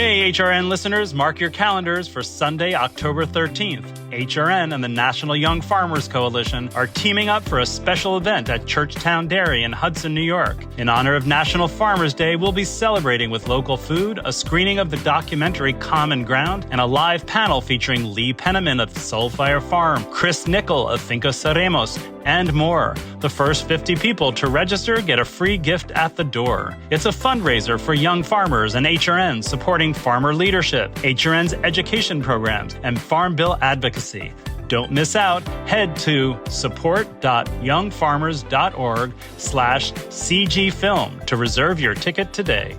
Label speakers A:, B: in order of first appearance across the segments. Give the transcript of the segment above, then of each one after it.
A: Okay, HRN listeners, mark your calendars for Sunday, October 13th. HRN and the National Young Farmers Coalition are teaming up for a special event at Churchtown Dairy in Hudson, New York. In honor of National Farmers Day, we'll be celebrating with local food, a screening of the documentary Common Ground, and a live panel featuring Lee Penniman of Soulfire Farm, Chris Nickel of Finca Ceremos, and more. The first 50 people to register get a free gift at the door. It's a fundraiser for young farmers and HRN supporting farmer leadership, HRN's education programs, and Farm Bill advocacy. Don't miss out. Head to support.youngfarmers.org/cgfilm to reserve your ticket today.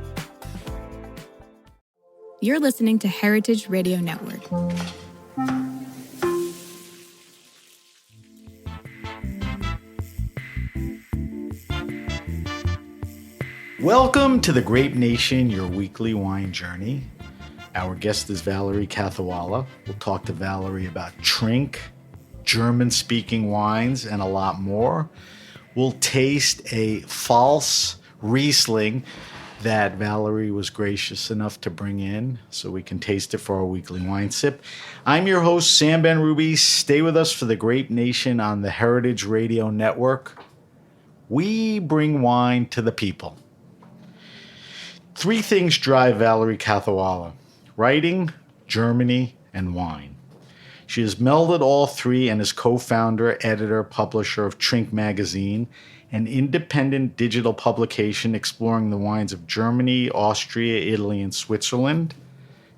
B: You're listening to Heritage Radio Network.
C: Welcome to the Grape Nation, your weekly wine journey. Our guest is Valerie Kathawala. We'll talk to Valerie about Trink, German-speaking wines, and a lot more. We'll taste a false Riesling that Valerie was gracious enough to bring in so we can taste it for our weekly wine sip. I'm your host, Sam Ben-Ruby. Stay with us for the Grape Nation on the Heritage Radio Network. We bring wine to the people. 3 things drive Valerie Kathawala: writing, Germany, and wine. She has melded all 3 and is co-founder, editor, publisher of Trink Magazine, an independent digital publication exploring the wines of Germany, Austria, Italy, and Switzerland.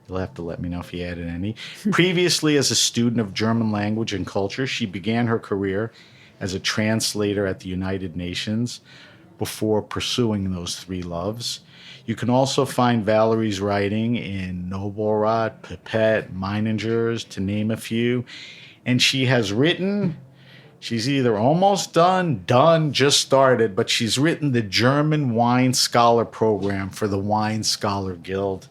C: You'll have to let me know if you added any. Previously, as a student of German language and culture, she began her career as a translator at the United Nations before pursuing those 3 loves. You can also find Valerie's writing in Nobelrot, Pipette, Meiningers, to name a few. And she has written, she's either almost done, just started, but she's written the German Wine Scholar Program for the Wine Scholar Guild.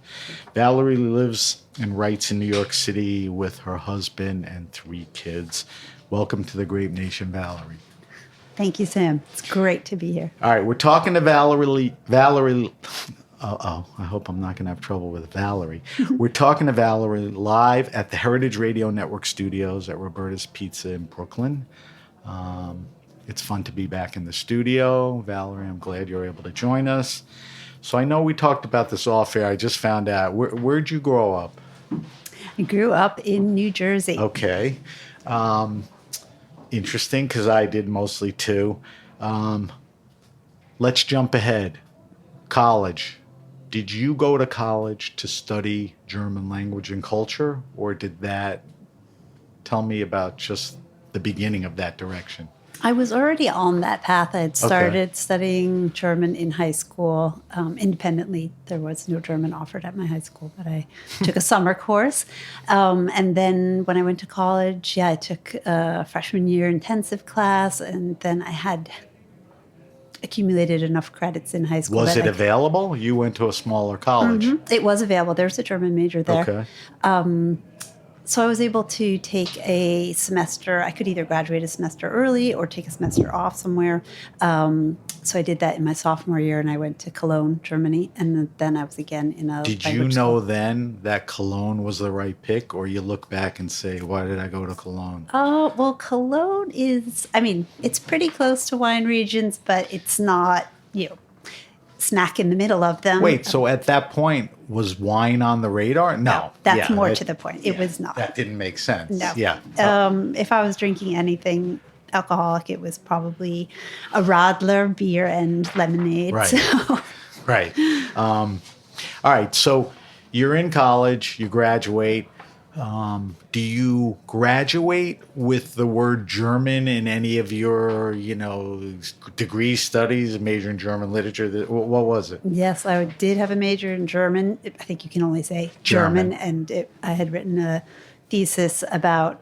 C: Valerie lives and writes in New York City with her husband and 3 kids. Welcome to the Grape Nation, Valerie.
D: Thank you, Sam. It's great to be here.
C: All right, we're talking to Valerie. I hope I'm not going to have trouble with Valerie. We're talking to Valerie live at the Heritage Radio Network studios at Roberta's Pizza in Brooklyn. It's fun to be back in the studio. Valerie, I'm glad you're able to join us. So I know we talked about this off air. I just found out. Where'd you grow up?
D: I grew up in New Jersey.
C: Okay. Interesting, because I did mostly too. Let's jump ahead. College. Did you go to college to study German language and culture, or did that tell me about just the beginning of that direction?
D: I was already on that path. I had started studying German in high school independently. There was no German offered at my high school, but I took a summer course. And then when I went to college, I took a freshman year intensive class, and then I had accumulated enough credits in high school.
C: Was it available? You went to a smaller college.
D: Mm-hmm. It was available. There's a German major there.
C: Okay.
D: So I was able to take a semester. I could either graduate a semester early or take a semester off somewhere. So I did that in my sophomore year, and I went to Cologne, Germany, and then I was again in a
C: Did you know then that Cologne was the right pick, or you look back and say, why did I go to Cologne?
D: Oh, well, Cologne is, it's pretty close to wine regions, but it's not, smack in the middle of them.
C: Wait, so at that point, was wine on the radar? No.
D: That's more to the point. It was not.
C: That didn't make sense.
D: No.
C: Yeah.
D: If I was drinking anything alcoholic, it was probably a Radler beer and lemonade.
C: Right.
D: So.
C: Right. All right. So you're in college, you graduate. Do you graduate with the word German in any of your, degree studies, major in German literature? What was it?
D: Yes, I did have a major in German. I think you can only say German. And I had written a thesis about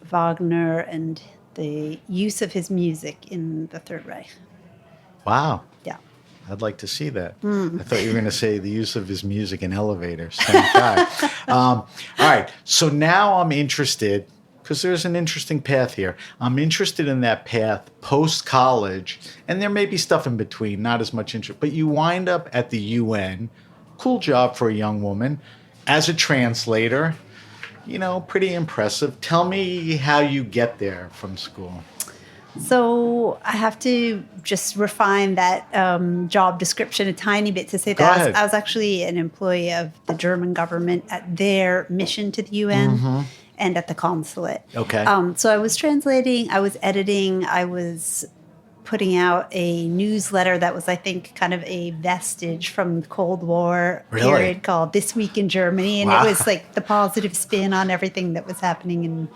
D: Wagner and the use of his music in the Third Reich.
C: Wow.
D: Yeah.
C: I'd like to see that. I thought you were going to say the use of his music in elevators. Thank God. All right. So now I'm interested, because there's an interesting path here. I'm interested in that path post-college, and there may be stuff in between, not as much interest. But you wind up at the UN cool job for a young woman. As a translator, pretty impressive. Tell me how you get there from school.
D: So I have to just refine that job description a tiny bit to say that I was actually an employee of the German government at their mission to the UN and at the consulate.
C: Okay.
D: So I was translating, I was editing, I was putting out a newsletter that was, I think, kind of a vestige from the Cold War period called This Week in Germany. And it was like the positive spin on everything that was happening in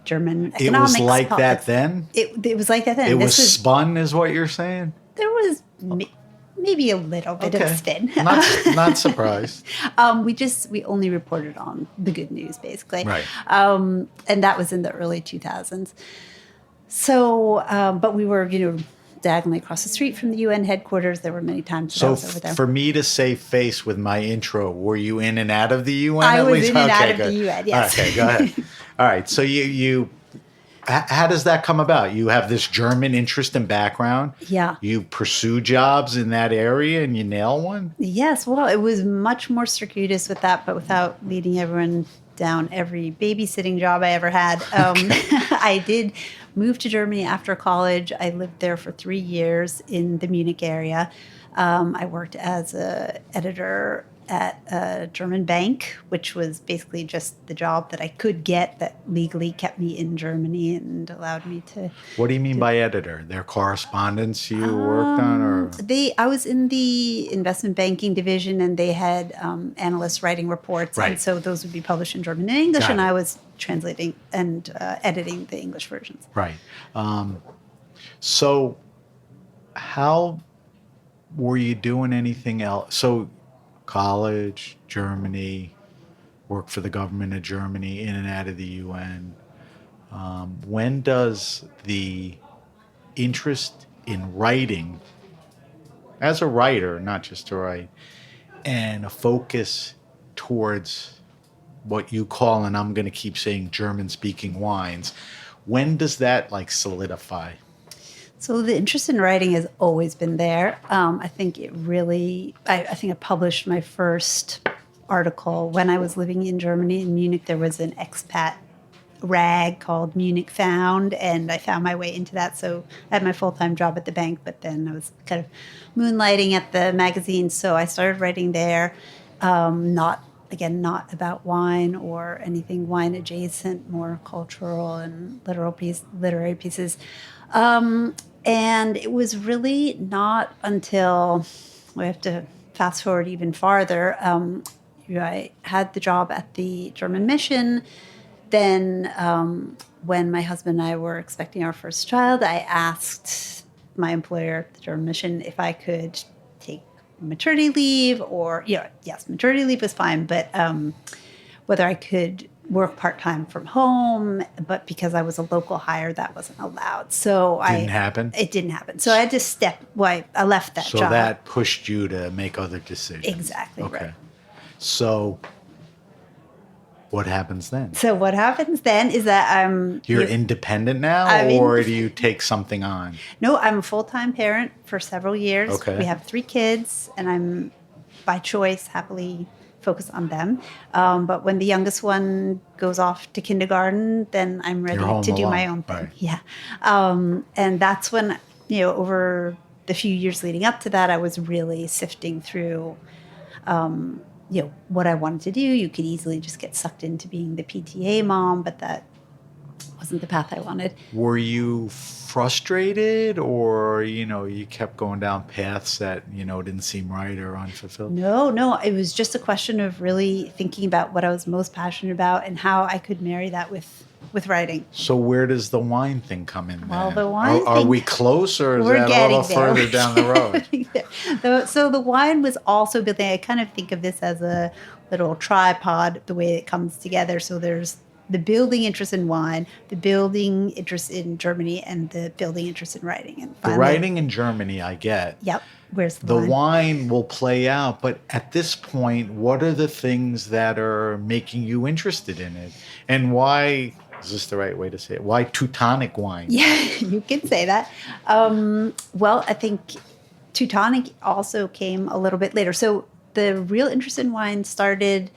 D: German economics.
C: It was like that then?
D: It was like that then.
C: It was spun, is what you're saying?
D: There was maybe a little bit of spin.
C: Not surprised.
D: We only reported on the good news, basically.
C: Right.
D: And that was in the early 2000s. So, but we were, diagonally across the street from the UN headquarters. There were many times that I was over there.
C: For me to save face with my intro, were you in and out of the UN?
D: I was in and out of the UN, yes.
C: Okay, go ahead. All right, so how does that come about? You have this German interest and background.
D: Yeah.
C: You pursue jobs in that area and you nail one?
D: Yes, well, it was much more circuitous with that, but without leading everyone down every babysitting job I ever had. I did move to Germany after college. I lived there for 3 years in the Munich area. I worked as an editor at a German bank, which was basically just the job that I could get that legally kept me in Germany and allowed me to.
C: What do you mean by editor? Their correspondence you worked on, or
D: I was in the investment banking division, and they had analysts writing reports,
C: right.
D: And so those would be published in German and English, and I was translating and editing the English versions.
C: Right. So, how were you doing anything else? So, college, Germany, work for the government of Germany, in and out of the UN. When does the interest in writing, as a writer, not just to write, and a focus towards what you call, and I'm going to keep saying German-speaking wines, when does that solidify?
D: So the interest in writing has always been there. I think I think I published my first article when I was living in Germany. In Munich, there was an expat rag called Munich Found, and I found my way into that. So I had my full-time job at the bank, but then I was kind of moonlighting at the magazine. So I started writing there, not about wine or anything wine adjacent, more cultural and literary pieces. And it was really not until, we have to fast forward even farther, I had the job at the German mission. Then when my husband and I were expecting our first child, I asked my employer at the German mission if I could take maternity leave or, yes, maternity leave was fine, but whether I could work part-time from home, but because I was a local hire, that wasn't allowed. So
C: It didn't happen?
D: So I had to I left that job.
C: So that pushed you to make other decisions.
D: Exactly,
C: okay.
D: Right.
C: So what happens then?
D: So what happens then is that
C: You're independent now, or do you take something on?
D: No, I'm a full-time parent for several years.
C: Okay.
D: We have 3 kids, and I'm, by choice, happily focus on them. But when the youngest one goes off to kindergarten, then I'm ready to do my own thing.
C: Right.
D: Yeah. And that's when, over the few years leading up to that, I was really sifting through, what I wanted to do. You could easily just get sucked into being the PTA mom, but that wasn't the path I wanted.
C: Were you frustrated, or, you kept going down paths that, didn't seem right or unfulfilled?
D: No. It was just a question of really thinking about what I was most passionate about and how I could marry that with writing.
C: So where does the wine thing come in then?
D: Well, the wine
C: Are we close, or is that a little further down the road?
D: So the wine was also building. I kind of think of this as a little tripod, the way it comes together. So there's the building interest in wine, the building interest in Germany, and the building interest in writing. And finally,
C: the writing in Germany, I get.
D: Yep. Where's the wine?
C: The wine will play out, but at this point, what are the things that are making you interested in it? And why, is this the right way to say it? Why Teutonic wine?
D: Yeah, you can say that. Well, I think Teutonic also came a little bit later. So the real interest in wine started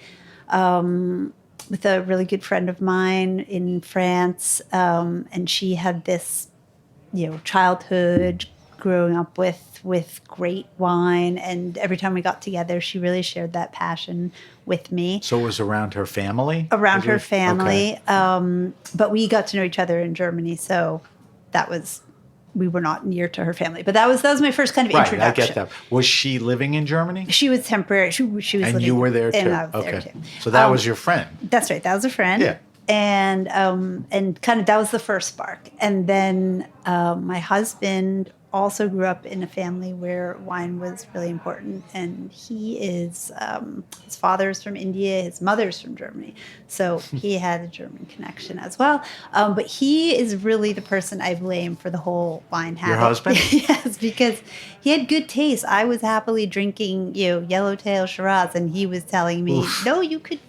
D: with a really good friend of mine in France, and she had this, childhood growing up with great wine, and every time we got together, she really shared that passion with me.
C: So it was around her family?
D: Around her family,
C: Okay.
D: but we got to know each other in Germany, so we were not near to her family. But that was my first kind of introduction.
C: Right, I get that. Was she living in Germany?
D: She was temporary. She was
C: and
D: living,
C: you were there too?
D: And I was
C: okay.
D: there too.
C: So that was your friend?
D: That's right. That was a friend.
C: Yeah.
D: And kind of that was the first spark. And then my husband also grew up in a family where wine was really important. And he is, his father's from India, his mother's from Germany. So he had a German connection as well. But he is really the person I blame for the whole wine habit.
C: Your husband?
D: Yes, because he had good taste. I was happily drinking, Yellowtail Shiraz, and he was telling me,
C: Oof.
D: no, you could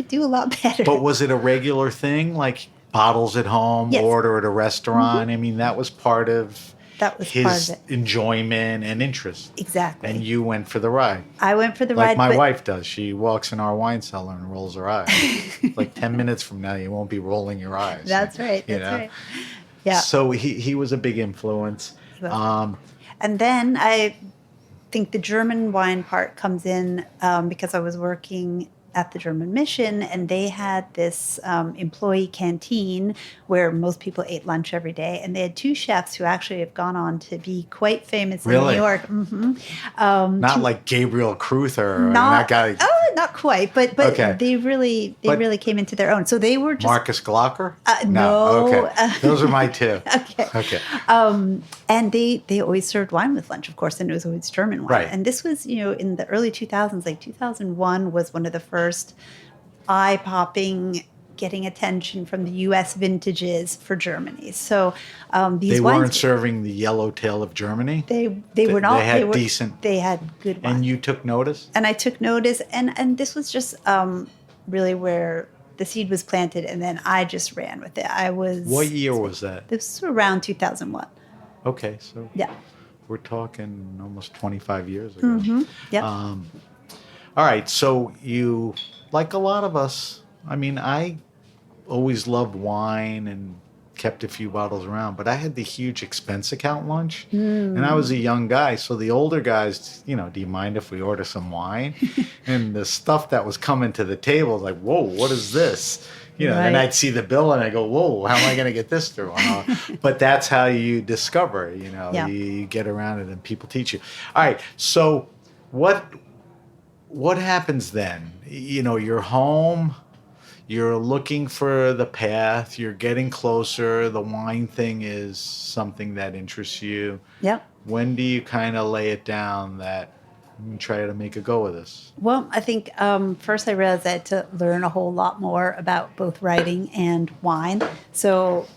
D: do a lot better.
C: But was it a regular thing, like bottles at home,
D: Yes.
C: order at a restaurant? I mean, that was part of his
D: part of it.
C: enjoyment and interest.
D: Exactly.
C: And you went for the ride.
D: I went for the
C: Like
D: ride.
C: my wife does. She walks in our wine cellar and rolls her eyes. Like 10 minutes from now, you won't be rolling your eyes.
D: That's right.
C: You
D: That's
C: know?
D: right. Yeah.
C: So he was a big influence.
D: And then I think the German wine part comes in because I was working at the German mission, and they had this employee canteen where most people ate lunch every day, and they had two chefs who actually have gone on to be quite famous in
C: Really?
D: New York.
C: Not like Gabriel Cruther or that guy.
D: Not quite, but
C: Okay.
D: they really came into their own. So they were just
C: Marcus Glocker?
D: no.
C: Okay. Those are my two.
D: Okay.
C: Okay.
D: And they always served wine with lunch, of course, and it was always German wine.
C: Right.
D: And this was, in the early 2000s, like 2001 was one of the first eye-popping getting attention from the U.S. vintages for Germany. So these
C: They
D: wines
C: weren't serving the Yellowtail of Germany?
D: They were not.
C: They had
D: were,
C: decent.
D: They had good wine.
C: And you took notice?
D: And I took notice, and this was just really where the seed was planted, and then I just ran with it.
C: What year was that?
D: This was around 2001.
C: Okay, so
D: Yeah.
C: we're talking almost 25 years ago.
D: Yeah.
C: All right, so you, like a lot of us, I mean, I always loved wine and kept a few bottles around, but I had the huge expense account lunch, and I was a young guy, so the older guys, do you mind if we order some wine? And the stuff that was coming to the table was like, whoa, what is this? And I'd see the bill and I go, whoa, how am I going to get this through? But that's how you discover,
D: Yeah.
C: you get around it and people teach you. All right, so what happens then? You're home, you're looking for the path, you're getting closer, the wine thing is something that interests you.
D: Yeah.
C: When do you kind of lay it down that you try to make a go of this?
D: Well, I think first I realized I had to learn a whole lot more about both writing and wine. So,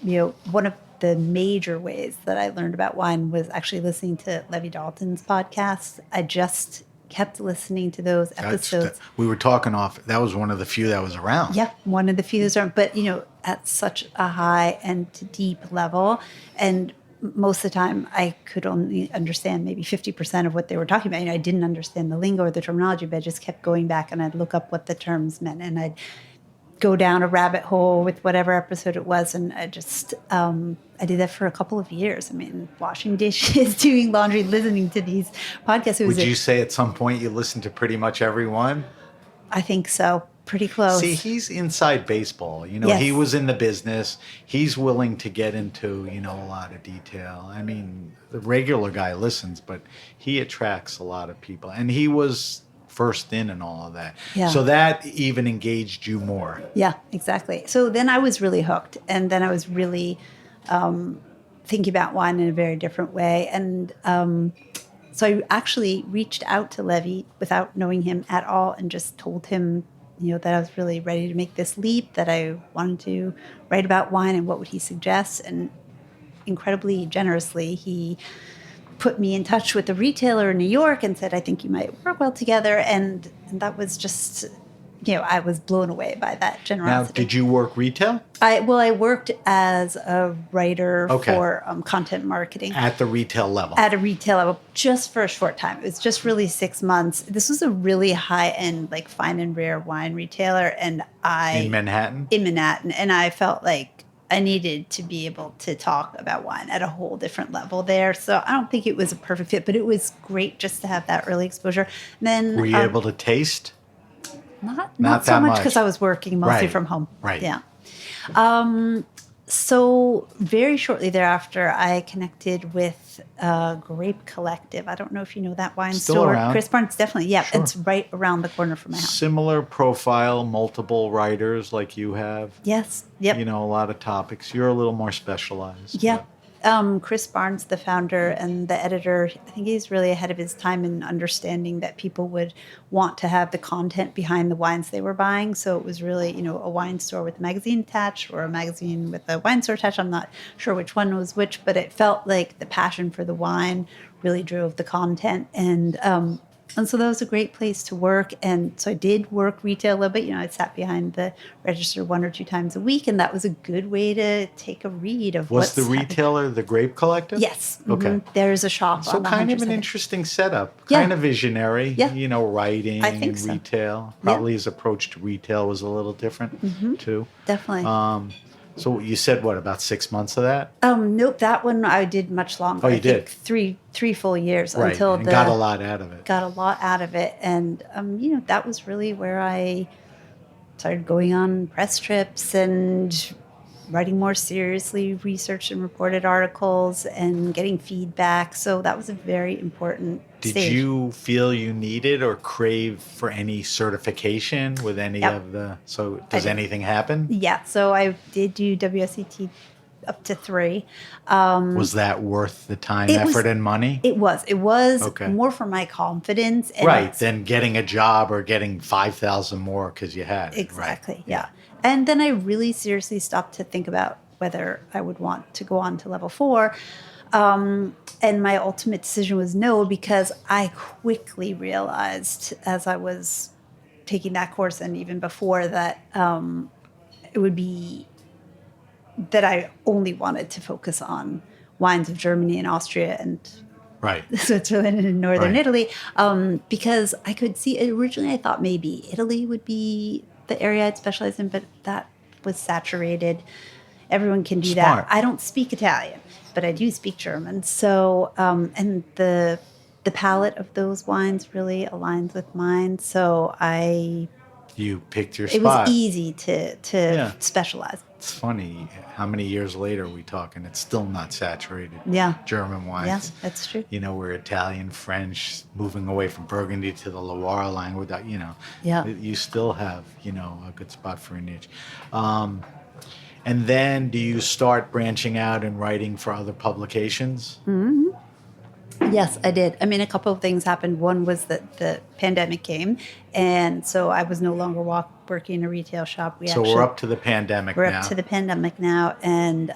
D: one of the major ways that I learned about wine was actually listening to Levi Dalton's podcast. I just kept listening to those episodes.
C: We were talking off. That was one of the few that was around.
D: Yeah, one of the few that around. But, at such a high and deep level. And most of the time, I could only understand maybe 50% of what they were talking about. I didn't understand the lingo or the terminology, but I just kept going back and I'd look up what the terms meant. And I'd go down a rabbit hole with whatever episode it was. And I just, I did that for a couple of years. I mean, washing dishes, doing laundry, listening to these podcasts.
C: Would you say at some point you listened to pretty much every one?
D: I think so. Pretty close.
C: See, he's inside baseball.
D: Yes.
C: He was in the business. He's willing to get into, a lot of detail. I mean, the regular guy listens, but he attracts a lot of people. And he was first in and all of that.
D: Yeah.
C: So that even engaged you more.
D: Yeah, exactly. So then I was really hooked. And then I was really thinking about wine in a very different way. And so I actually reached out to Levi without knowing him at all and just told him, that I was really ready to make this leap, that I wanted to write about wine and what would he suggest. And incredibly generously, he put me in touch with a retailer in New York and said, I think you might work well together. And that was just, I was blown away by that
C: Now,
D: generosity.
C: did you work retail?
D: I worked as a writer for content marketing.
C: At the retail level?
D: At a retail level, just for a short time. It was just really 6 months. This was a really high-end, like fine and rare wine retailer. And
C: In Manhattan?
D: In Manhattan. And I felt like I needed to be able to talk about wine at a whole different level there. So I don't think it was a perfect fit, but it was great just to have that early exposure. And then,
C: were you able to taste?
D: Not so much because I was working mostly
C: Right.
D: from home.
C: Right.
D: Yeah. So very shortly thereafter, I connected with Grape Collective. I don't know if you know that wine
C: Still
D: store.
C: around?
D: Chris Barnes, definitely. Yeah,
C: Sure.
D: it's right around the corner from my house.
C: Similar profile, multiple writers like you have.
D: Yes. Yep.
C: A lot of topics. You're a little more specialized.
D: Yeah. Chris Barnes, the founder and the editor, I think he's really ahead of his time in understanding that people would want to have the content behind the wines they were buying. So it was really, a wine store with a magazine attached or a magazine with a wine store attached. I'm not sure which one was which, but it felt like the passion for the wine really drove the content. And so that was a great place to work. And so I did work retail a little bit. I sat behind the register 1 or 2 times a week, and that was a good way to take a read of
C: Was the retailer the Grape Collective?
D: Yes.
C: Okay.
D: Mm-hmm. There's a shop
C: So
D: on the
C: kind of
D: 100th
C: an
D: Second.
C: interesting setup.
D: Yeah.
C: Kind of visionary.
D: Yeah.
C: Writing
D: I think
C: and
D: so.
C: retail.
D: Yeah.
C: Probably his approach to retail was a little different too.
D: Definitely.
C: So you said what, about 6 months of that?
D: Nope, that one I did much longer.
C: Oh, you
D: I think
C: did?
D: three full years
C: Right.
D: until
C: And got a lot out of it.
D: Got a lot out of it, and that was really where I started going on press trips and writing more seriously, researched and reported articles, and getting feedback. So that was a very important
C: Did
D: stage.
C: you feel you needed or crave for any certification with any
D: Yep.
C: of the? So does
D: did.
C: anything happen?
D: Yeah, so I did do WSET up to 3.
C: Was that worth the time,
D: It was-
C: effort, and money?
D: It was
C: Okay.
D: more for my confidence. And
C: Right,
D: it's-
C: than getting a job or getting 5,000 more because you had it.
D: Exactly,
C: Right.
D: yeah. And then I really seriously stopped to think about whether I would want to go on to level 4. And my ultimate decision was no, because I quickly realized as I was taking that course and even before that it would be that I only wanted to focus on wines of Germany and Austria and
C: Right.
D: Switzerland and northern
C: Right.
D: Italy, because I could see originally I thought maybe Italy would be the area I'd specialize in, but that was saturated. Everyone can do
C: Smart.
D: that. I don't speak Italian, but I do speak German. So and the palate of those wines really aligns with mine. So
C: You picked your
D: it
C: spot.
D: was easy to
C: Yeah.
D: specialize.
C: It's funny how many years later we talking. It's still not saturated.
D: Yeah.
C: German wines.
D: Yeah, that's true.
C: We're Italian, French, moving away from Burgundy to the Loire language.
D: Yeah.
C: You still have, a good spot for a niche. And then do you start branching out and writing for other publications?
D: Yes, I did. I mean, a couple of things happened. One was that the pandemic came, and so I was no longer working in a retail shop.
C: So we're up to the pandemic
D: We're
C: now.
D: up to the pandemic now, and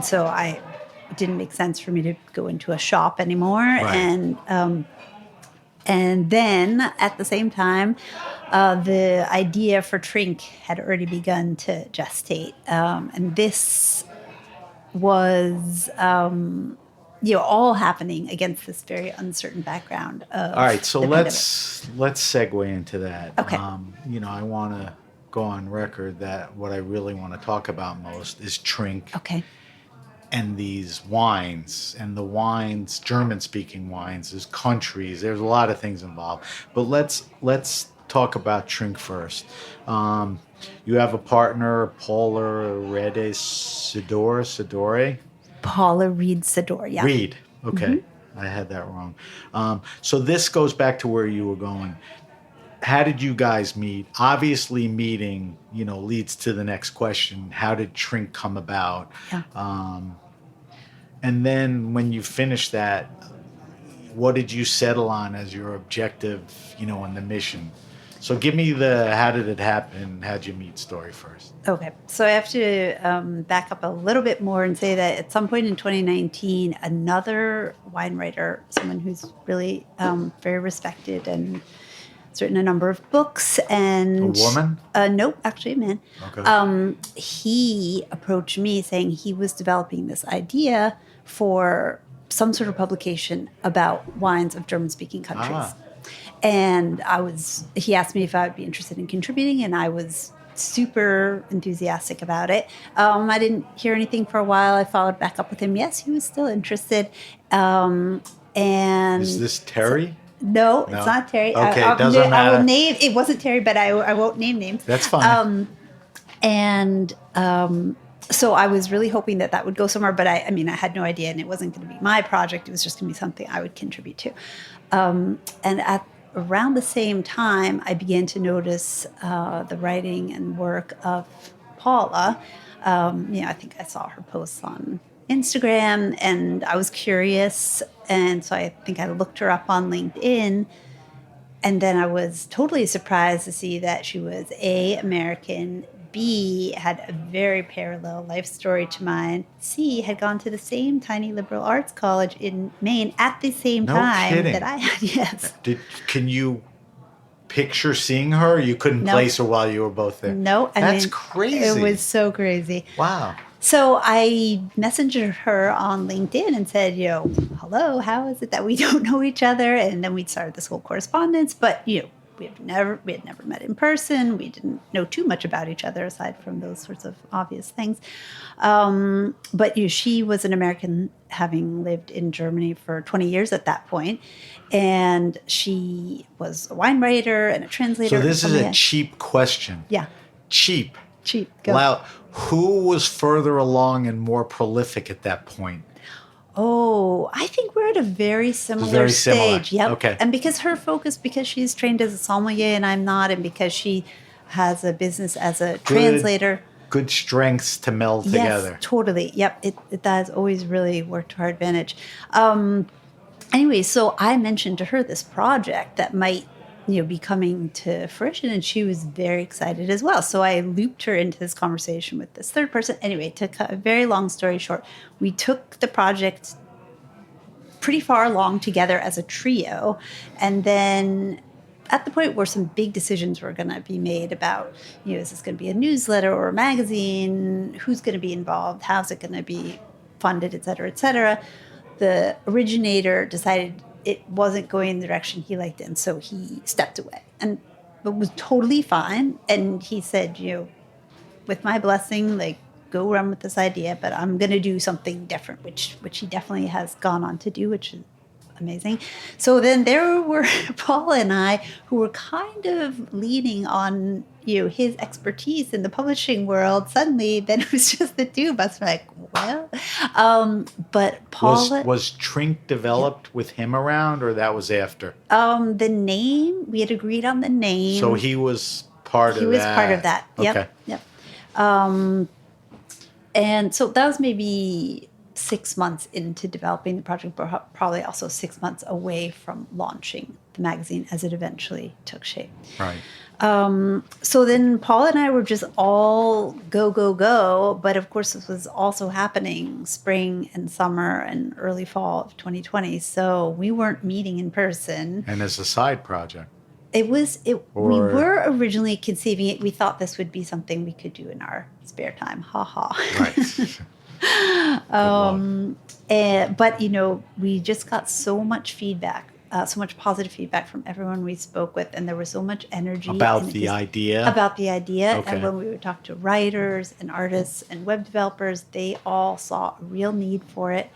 D: so it didn't make sense for me to go into a shop anymore.
C: Right.
D: And then at the same time, the idea for Trink had already begun to gestate, and this was. All happening against this very uncertain background of
C: All right, so
D: the
C: let's segue into that.
D: Okay.
C: I want to go on record that what I really want to talk about most is Trink
D: pandemic. Okay.
C: and these wines and the wines, German-speaking wines. There's countries. There's a lot of things involved. But let's talk about Trink first. You have a partner, Paula Rede Sidore.
D: Paula Reed Sador, yeah.
C: Reed. Okay. I had that wrong. So this goes back to where you were going. How did you guys meet? Obviously, meeting, leads to the next question. How did Trink come about?
D: Yeah.
C: And then when you finish that, what did you settle on as your objective, and the mission? So give me the how did it happen, how'd you meet story first.
D: Okay. So I have to back up a little bit more and say that at some point in 2019, another wine writer, someone who's really very respected and written a number of books. And
C: A woman?
D: Nope, actually a man.
C: Okay.
D: He approached me saying he was developing this idea for some sort of publication about wines of German-speaking countries. And he asked me if I would be interested in contributing, and I was super enthusiastic about it. I didn't hear anything for a while. I followed back up with him. Yes, he was still interested. And
C: Is this Terry?
D: No, it's not Terry.
C: Okay, it doesn't matter.
D: I will name. It wasn't Terry, but I won't name names.
C: That's fine.
D: So I was really hoping that would go somewhere, but I had no idea, and it wasn't going to be my project. It was just going to be something I would contribute to. And at around the same time, I began to notice the writing and work of Paula. I think I saw her posts on Instagram, and I was curious, and so I think I looked her up on LinkedIn, and then I was totally surprised to see that she was A, American, B, had a very parallel life story to mine, C, had gone to the same tiny liberal arts college in Maine at the same time
C: kidding.
D: that I had. Yes.
C: Can you picture seeing her? You couldn't place her while you were both there.
D: No,
C: That's crazy.
D: It was so crazy.
C: Wow.
D: So I messaged her on LinkedIn and said, hello, how is it that we don't know each other? And then we started this whole correspondence, but we had never met in person. We didn't know too much about each other aside from those sorts of obvious things. But she was an American, having lived in Germany for 20 years at that point. And she was a wine writer and a translator.
C: So this is a cheap question.
D: Yeah.
C: Cheap.
D: Go.
C: Wow. Who was further along and more prolific at that point?
D: Oh, I think we're at a very similar stage. Yep.
C: Okay.
D: And because she's trained as a sommelier and I'm not, and because she has a business as a translator.
C: Good strengths to meld together.
D: Yes, totally. Yep. It has always really worked to our advantage. Anyway, so I mentioned to her this project that might be coming to fruition, and she was very excited as well. So I looped her into this conversation with this third person. Anyway, to cut a very long story short, we took the project pretty far along together as a trio, and then at the point where some big decisions were going to be made about, is this going to be a newsletter or a magazine, who's going to be involved, how's it going to be funded, et cetera, the originator decided it wasn't going in the direction he liked, and so he stepped away, and it was totally fine. And he said, with my blessing, go run with this idea, but I'm going to do something different, which he definitely has gone on to do, which is amazing. So then there were Paul and I, who were kind of leaning on his expertise in the publishing world. Suddenly, then it was just the two of us. We're like, well, but Paul
C: was Trink developed with him around, or that was after?
D: The name, we had agreed on the name.
C: So he was part of that.
D: He was part of that. Yep.
C: Okay.
D: Yep. And so that was maybe 6 months into developing the project, but probably also 6 months away from launching the magazine as it eventually took shape.
C: Right.
D: So then Paul and I were just all go. But of course, this was also happening spring and summer and early fall of 2020. So we weren't meeting in person.
C: And as a side project.
D: We were originally conceiving it. We thought this would be something we could do in our spare time. Ha ha.
C: Right.
D: But we just got so much feedback, so much positive feedback from everyone we spoke with, and there was so much energy
C: about the idea.
D: Okay.
C: Okay.
D: And when we would talk to writers and artists and web developers, they all saw a real need for it,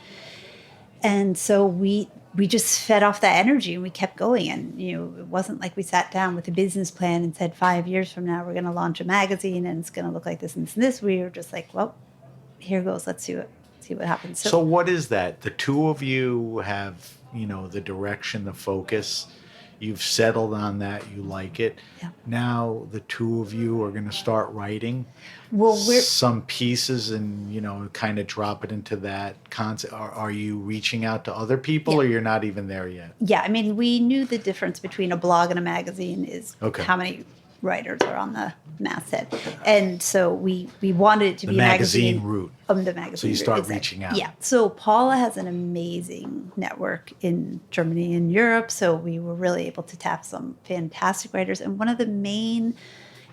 D: and so we just fed off that energy and we kept going. And it wasn't like we sat down with a business plan and said 5 years from now we're going to launch a magazine and it's going to look like this and this and this. We were just like, well, here goes. Let's see what happens.
C: So what is that? The two of you have, the direction, the focus. You've settled on that. You like it.
D: Yeah.
C: Now the two of you are going to start writing some pieces and, kind of drop it into that concept. Are you reaching out to other people or you're not even there yet?
D: Yeah. I mean, we knew the difference between a blog and a magazine is how many writers are on the masthead. And so we wanted it to
C: The
D: be a magazine
C: route.
D: The magazine.
C: So you
D: route,
C: start
D: exactly.
C: reaching out.
D: Yeah. So Paula has an amazing network in Germany and Europe. So we were really able to tap some fantastic writers. And one of the main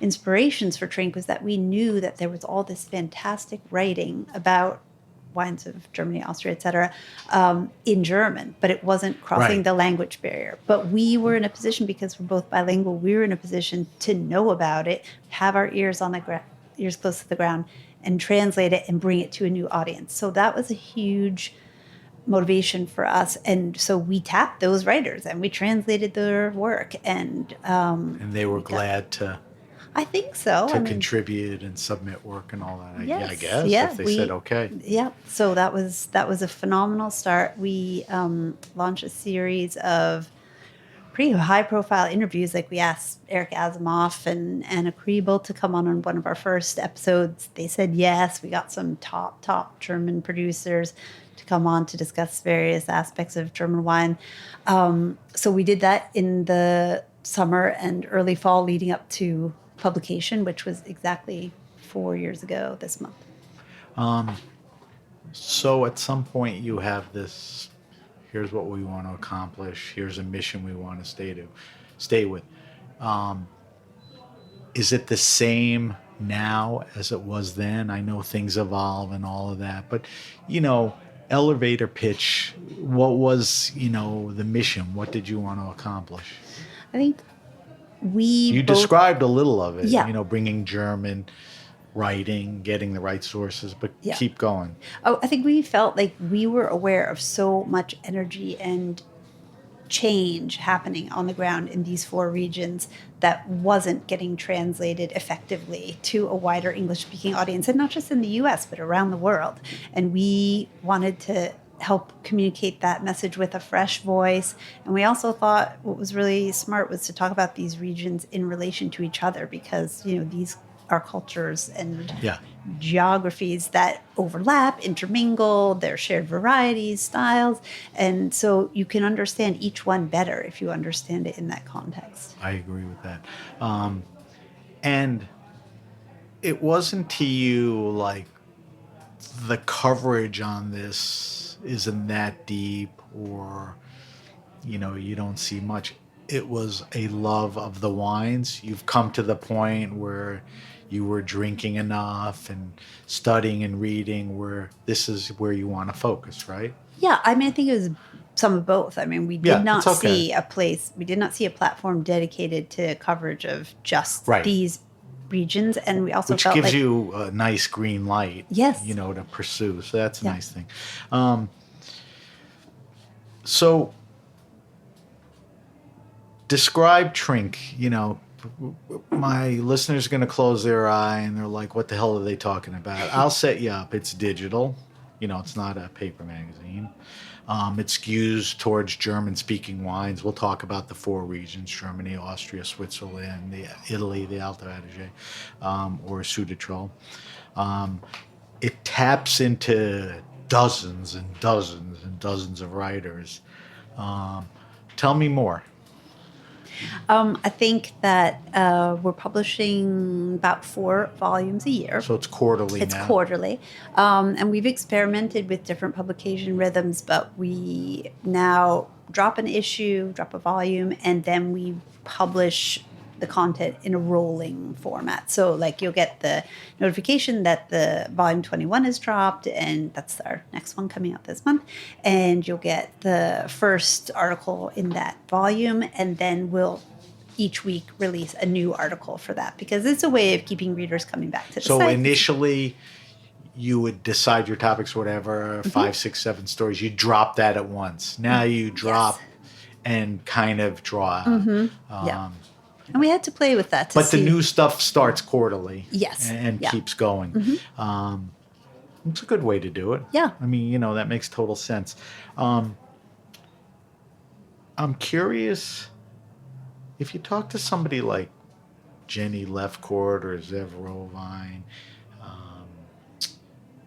D: inspirations for Trink was that we knew that there was all this fantastic writing about wines of Germany, Austria, etc., in German, but it wasn't crossing the language barrier. But we were in a position, because we're both bilingual, we were in a position to know about it, have our ears on the ears close to the ground, and translate it and bring it to a new audience. So that was a huge motivation for us. And so we tapped those writers and we translated their work. And
C: they were glad to
D: I think so.
C: contribute and submit work and all that.
D: Yes,
C: I guess if they said okay.
D: Yeah. So that was a phenomenal start. We launched a series of pretty high-profile interviews. Like we asked Eric Asimov and Anna Kriebel to come on one of our first episodes. They said yes. We got some top German producers to come on to discuss various aspects of German wine. So we did that in the summer and early fall leading up to publication, which was exactly 4 years ago this month.
C: So at some point you have this, here's what we want to accomplish, here's a mission we want to stay with. Is it the same now as it was then? I know things evolve and all of that, but elevator pitch, what was, the mission? What did you want to accomplish?
D: I think
C: you described a little of it,
D: yeah.
C: Bringing German writing, getting the right sources, but keep going.
D: Oh, I think we felt like we were aware of so much energy and change happening on the ground in these 4 regions that wasn't getting translated effectively to a wider English-speaking audience, and not just in the U.S., but around the world. And we wanted to help communicate that message with a fresh voice. And we also thought what was really smart was to talk about these regions in relation to each other, because, these are cultures and geographies that overlap, intermingle, their shared varieties, styles. And so you can understand each one better if you understand it in that context.
C: I agree with that. And it wasn't to you like the coverage on this isn't that deep, or you don't see much. It was a love of the wines. You've come to the point where you were drinking enough and studying and reading where this is where you want to focus, right?
D: Yeah, I think it was some of both. We did not see a platform dedicated to coverage of just these regions, and we also felt
C: gives you a nice green light,
D: yes,
C: to pursue. So that's a nice thing. So describe Trink. My listeners are going to close their eye and they're like, what the hell are they talking about? I'll set you up. It's digital. It's not a paper magazine. It skews towards German-speaking wines. We'll talk about the 4 regions: Germany, Austria, Switzerland, Italy, the Alto Adige, or Südtirol. It taps into dozens and dozens and dozens of writers. Tell me more.
D: I think that we're publishing about 4 volumes a year.
C: So it's quarterly now.
D: It's quarterly. And we've experimented with different publication rhythms, but we now drop an issue, drop a volume, and then we publish the content in a rolling format. So you'll get the notification that the volume 21 is dropped, and that's our next one coming out this month. And you'll get the first article in that volume, and then we'll each week release a new article for that, because it's a way of keeping readers coming back to the site.
C: So initially you would decide your topics, whatever, 5, 6, 7 stories. You drop that at once. Now you drop and kind of draw out.
D: And we had to play with that.
C: The new stuff starts quarterly.
D: Yes.
C: And keeps going. It's a good way to do it.
D: Yeah.
C: That makes total sense. I'm curious, if you talk to somebody like Jenny Lefcourt or Zev Rovine,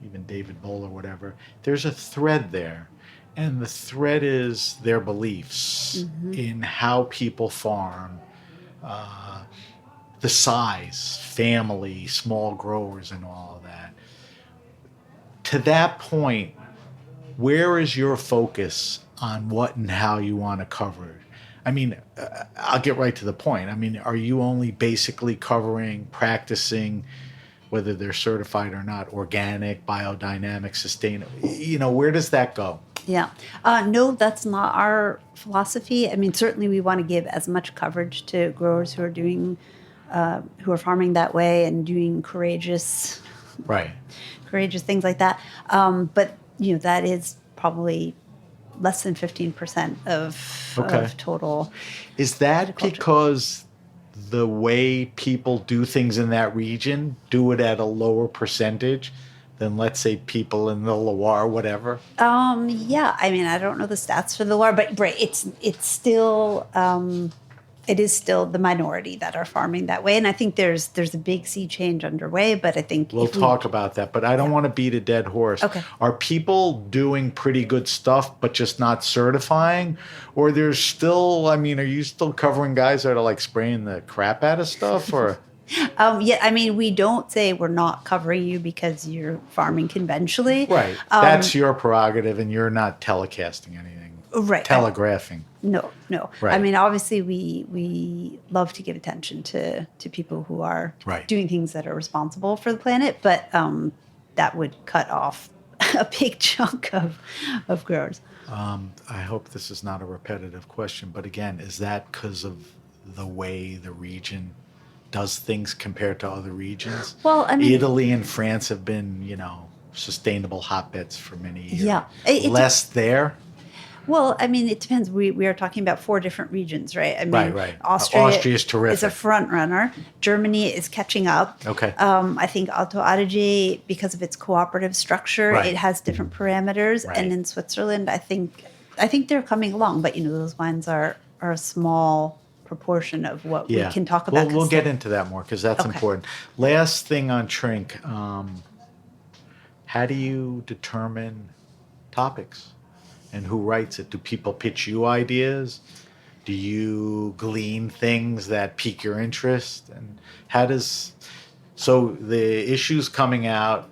C: even David Boll or whatever, there's a thread there. And the thread is their beliefs in how people farm, the size, family, small growers and all of that. To that point, where is your focus on what and how you want to cover it? I mean, I'll get right to the point. I mean, are you only basically covering, practicing, whether they're certified or not, organic, biodynamic, sustainable? Where does that go?
D: Yeah. No, that's not our philosophy. I mean, certainly we want to give as much coverage to growers who are farming that way and doing courageous things like that. But that is probably less than 15% of total.
C: Is that because the way people do things in that region do it at a lower percentage than, let's say, people in the Loire, whatever?
D: Yeah. I mean, I don't know the stats for the Loire, but it's still it is still the minority that are farming that way. And I think there's a big sea change underway, but I think
C: we'll talk about that. But I don't want to beat a dead horse.
D: Okay.
C: Are people doing pretty good stuff but just not certifying? Or there's still, are you still covering guys that are like spraying the crap out of stuff? Or
D: yeah, I mean, we don't say we're not covering you because you're farming conventionally.
C: Right. That's your prerogative, and you're not telecasting anything.
D: Right.
C: Telegraphing.
D: No.
C: Right.
D: I mean, obviously, we love to give attention to people who are doing things that are responsible for the planet, but that would cut off a big chunk of growers.
C: I hope this is not a repetitive question, but again, is that because of the way the region does things compared to other regions?
D: Well, I mean,
C: Italy and France have been, sustainable hotbeds for many years.
D: Yeah.
C: Less there?
D: Well, I mean, it depends. We are talking about 4 different regions, right? I mean,
C: right.
D: Austria
C: is terrific.
D: Is a front runner. Germany is catching up.
C: Okay.
D: I think Alto Adige, because of its cooperative structure, it has different parameters.
C: Right.
D: And in Switzerland, I think they're coming along. But those wines are a small proportion of what we can talk about.
C: We'll get into that more because that's important. Last thing on Trink. How do you determine topics? And who writes it? Do people pitch you ideas? Do you glean things that pique your interest? And so the issue's coming out,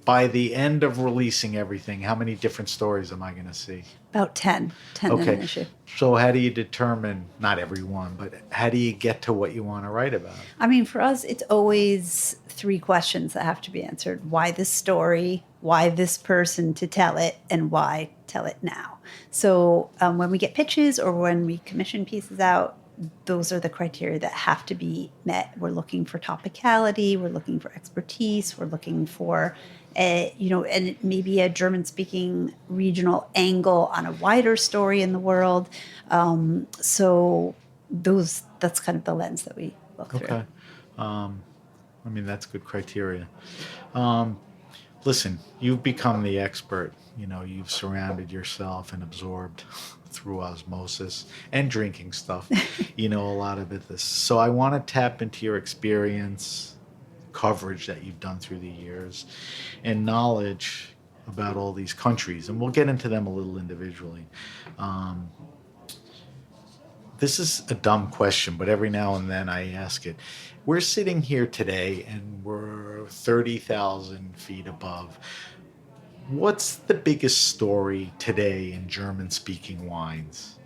C: by the end of releasing everything, how many different stories am I going to see?
D: About 10 in an issue.
C: So how do you determine, not every one, but how do you get to what you want to write about?
D: I mean, for us, it's always 3 questions that have to be answered. Why this story? Why this person to tell it? And why tell it now? So when we get pitches or when we commission pieces out, those are the criteria that have to be met. We're looking for topicality. We're looking for expertise. We're looking for, and maybe a German-speaking regional angle on a wider story in the world. So that's kind of the lens that we look through.
C: Okay. That's good criteria. Listen, you've become the expert. You've surrounded yourself and absorbed through osmosis and drinking stuff, a lot of this. So I want to tap into your experience, coverage that you've done through the years, and knowledge about all these countries. And we'll get into them a little individually. This is a dumb question, but every now and then I ask it. We're sitting here today and we're 30,000 feet above. What's the biggest story today in German-speaking wines?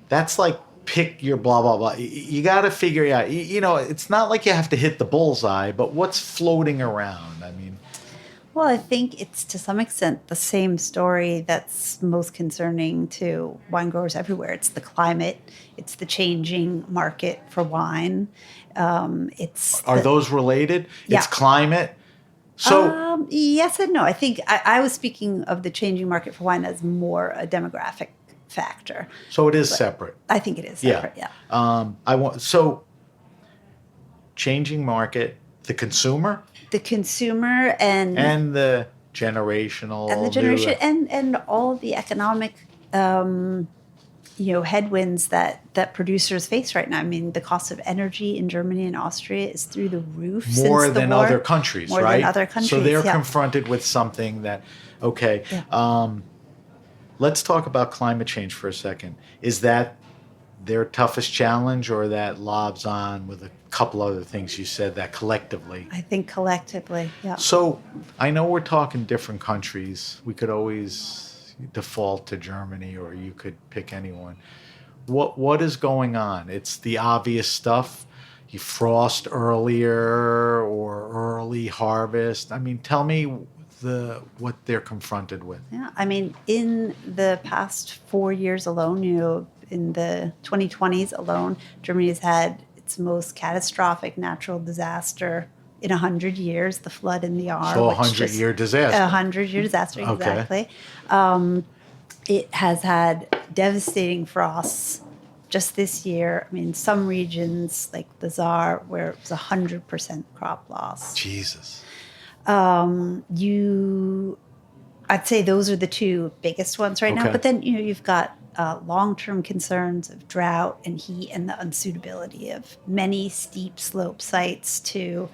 C: That's like pick your blah, blah, blah. You got to figure it out. It's not like you have to hit the bullseye, but what's floating around?
D: Well, I think it's to some extent the same story that's most concerning to wine growers everywhere. It's the climate. It's the changing market for wine.
C: Are those related?
D: Yeah.
C: It's climate. So
D: yes and no. I think I was speaking of the changing market for wine as more a demographic factor.
C: So it is separate.
D: I think it is separate. Yeah.
C: Changing market, the consumer.
D: The consumer and
C: the generational
D: and all of the economic headwinds that producers face right now. I mean, the cost of energy in Germany and Austria is through the roof.
C: More than other countries,
D: right? More than other countries.
C: So they're confronted with something that, let's talk about climate change for a second. Is that their toughest challenge, or that lobs on with a couple other things you said that collectively?
D: I think collectively, yeah.
C: So I know we're talking different countries. We could always default to Germany, or you could pick anyone. What is going on? It's the obvious stuff. You frost earlier or early harvest. I mean, tell me what they're confronted with.
D: Yeah, I mean, in the past 4 years alone, in the 2020s alone, Germany has had its most catastrophic natural disaster in 100 years, the flood in the Ahr.
C: So a 100-year disaster.
D: A 100-year disaster,
C: Okay.
D: exactly. It has had devastating frosts just this year. I mean, some regions like the Saar, where it was 100% crop loss.
C: Jesus.
D: I'd say those are the two biggest ones right now.
C: Okay.
D: But then, you've got long-term concerns of drought and heat and the unsuitability of many steep slope sites to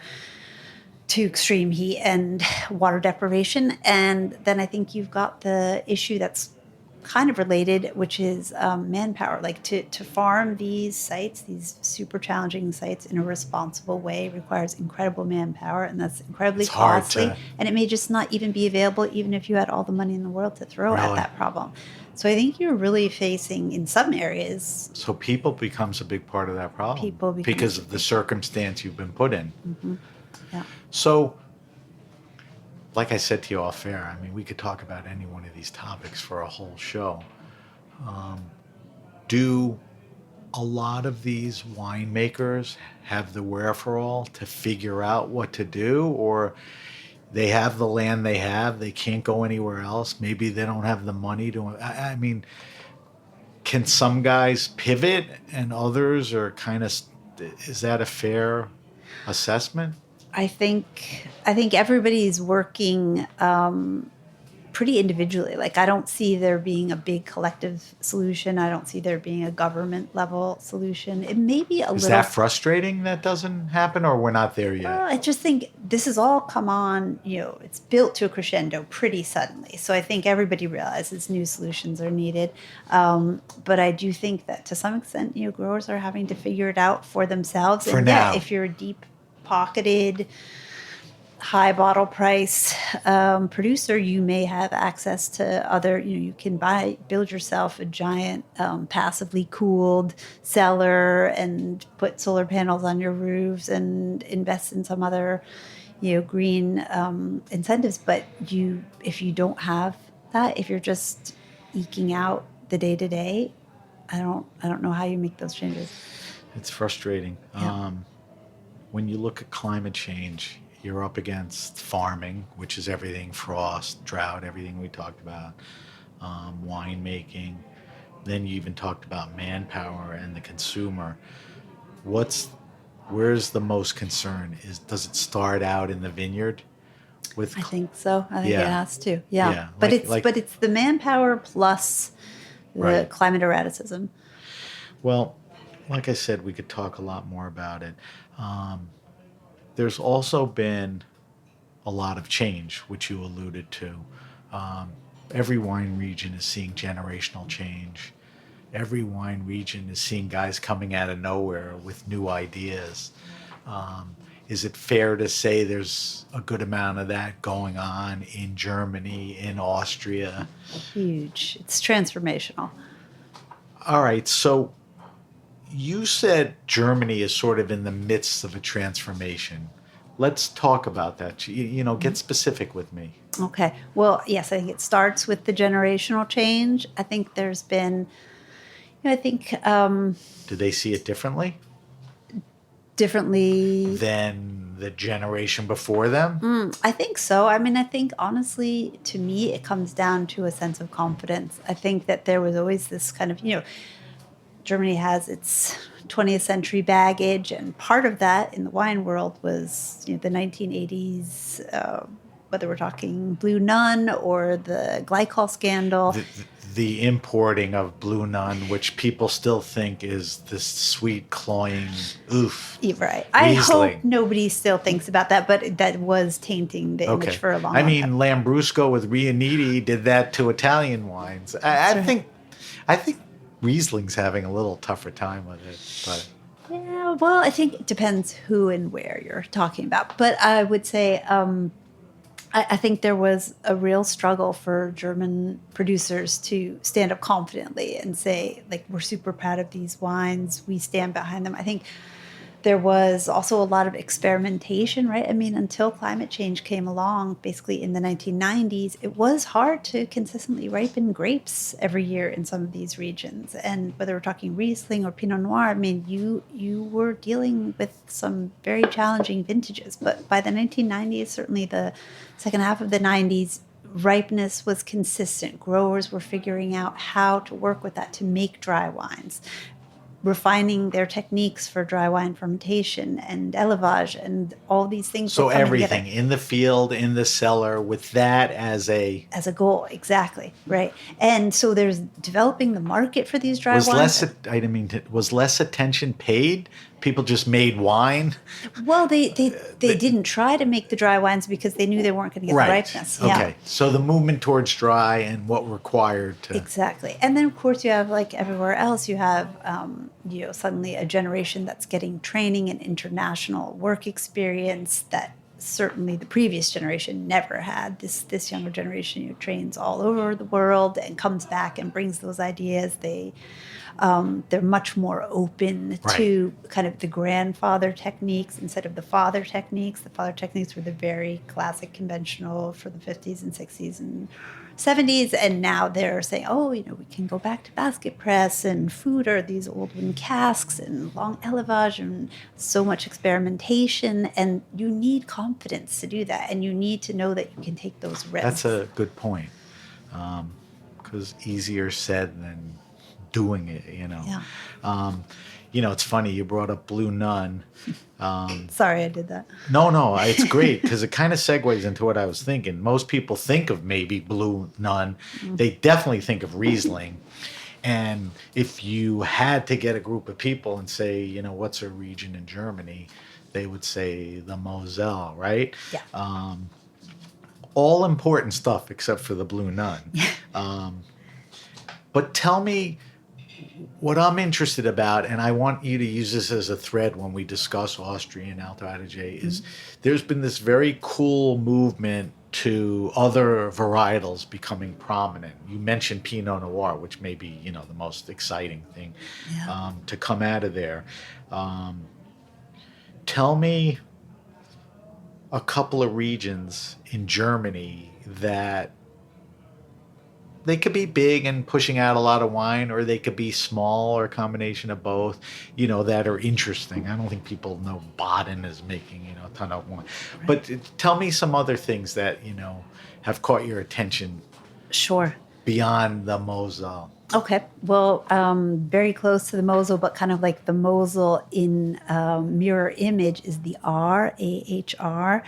D: extreme heat and water deprivation. And then I think you've got the issue that's kind of related, which is manpower. Like to farm these sites, these super challenging sites in a responsible way requires incredible manpower, and that's incredibly costly. And it may just not even be available, even if you had all the money in the world to throw at that problem. So I think you're really facing, in some areas.
C: So people becomes a big part of that problem. Because of the circumstance you've been put in.
D: Mm-hmm. Yeah.
C: So, like I said to you off air, I mean, we could talk about any one of these topics for a whole show. Do a lot of these winemakers have the wherewithal to figure out what to do, or they have the land they have, they can't go anywhere else? Maybe they don't have the money to. I mean, can some guys pivot and others are kind of? Is that a fair assessment?
D: I think everybody's working pretty individually. Like, I don't see there being a big collective solution. I don't see there being a government level solution. It may be a little.
C: Is that frustrating that doesn't happen, or we're not there yet?
D: I just think this has all come on, it's built to a crescendo pretty suddenly. So I think everybody realizes new solutions are needed. But I do think that to some extent, growers are having to figure it out for themselves.
C: For now.
D: Yeah, if you're a deep-pocketed, high bottle price producer, you may have access to other, you can build yourself a giant passively cooled cellar and put solar panels on your roofs and invest in some other, green incentives. But if you don't have that, if you're just eking out the day to day, I don't know how you make those changes.
C: It's frustrating.
D: Yeah.
C: When you look at climate change, you're up against farming, which is everything, frost, drought, everything we talked about, winemaking. Then you even talked about manpower and the consumer. Where's the most concern? Does it start out in the vineyard?
D: I think so. I think it has to. Yeah.
C: Yeah.
D: But it's the manpower plus the climate erraticism.
C: Well, like I said, we could talk a lot more about it. There's also been a lot of change, which you alluded to. Every wine region is seeing generational change. Every wine region is seeing guys coming out of nowhere with new ideas. Is it fair to say there's a good amount of that going on in Germany, in Austria?
D: Huge. It's transformational.
C: All right, so you said Germany is sort of in the midst of a transformation. Let's talk about that. Get specific with me.
D: Okay. Well, yes, I think it starts with the generational change. I think there's been,
C: Do they see it differently?
D: Differently
C: than the generation before them?
D: I think so. I mean, I think honestly, to me, it comes down to a sense of confidence. I think that there was always this kind of, Germany has its 20th century baggage, and part of that in the wine world was the 1980s, whether we're talking Blue Nun or the glycol scandal.
C: The importing of Blue Nun, which people still think is this sweet, cloying oof.
D: Right. I hope nobody still thinks about that, but that was tainting the image for a long time.
C: Lambrusco with Riuniti did that to Italian wines. I think Riesling's having a little tougher time with it, but
D: Yeah, well, I think it depends who and where you're talking about. But I would say I think there was a real struggle for German producers to stand up confidently and say, like, we're super proud of these wines. We stand behind them. I think there was also a lot of experimentation, right? I mean, until climate change came along, basically in the 1990s, it was hard to consistently ripen grapes every year in some of these regions. And whether we're talking Riesling or Pinot Noir, I mean, you were dealing with some very challenging vintages. But by the 1990s, certainly the second half of the 90s, ripeness was consistent. Growers were figuring out how to work with that to make dry wines, refining their techniques for dry wine fermentation and élevage and all these things.
C: so
D: were coming
C: everything
D: together
C: in the field, in the cellar, with that as a
D: as a goal, exactly, right. And so there's developing the market for these dry
C: was
D: wines.
C: was less attention paid. People just made wine.
D: Well, they didn't try to make the dry wines because they knew they weren't going to get the ripeness. Yeah.
C: Okay. So the movement towards dry and what required to
D: Exactly. And then, of course, you have, like everywhere else, you have, suddenly a generation that's getting training and international work experience that certainly the previous generation never had. This younger generation trains all over the world and comes back and brings those ideas. They're much more open to kind of the grandfather techniques instead of the father techniques. The father techniques were the very classic, conventional for the 50s and 60s and 70s. And now they're saying, we can go back to basket press and food or these old wooden casks and long élevage and so much experimentation. And you need confidence to do that. And you need to know that you can take those risks.
C: That's a good point. Because easier said than doing it,
D: Yeah.
C: It's funny you brought up Blue Nun.
D: Sorry I did that.
C: No, it's great because it kind of segues into what I was thinking. Most people think of maybe Blue Nun. Mm-hmm. They definitely think of Riesling. And if you had to get a group of people and say, what's a region in Germany, they would say the Moselle, right?
D: Yeah.
C: All important stuff except for the Blue Nun. But tell me what I'm interested about, and I want you to use this as a thread when we discuss Austria and Alto Adige, is there's been this very cool movement to other varietals becoming prominent. You mentioned Pinot Noir, which may be, the most exciting thing to come out of there. Tell me a couple of regions in Germany that they could be big and pushing out a lot of wine, or they could be small or a combination of both, that are interesting. I don't think people know Baden is making, a ton of wine. Right. But tell me some other things that, have caught your attention.
D: Sure.
C: Beyond the Moselle.
D: Okay. Well, very close to the Mosel, but kind of like the Mosel in mirror image is the R-A-H-R.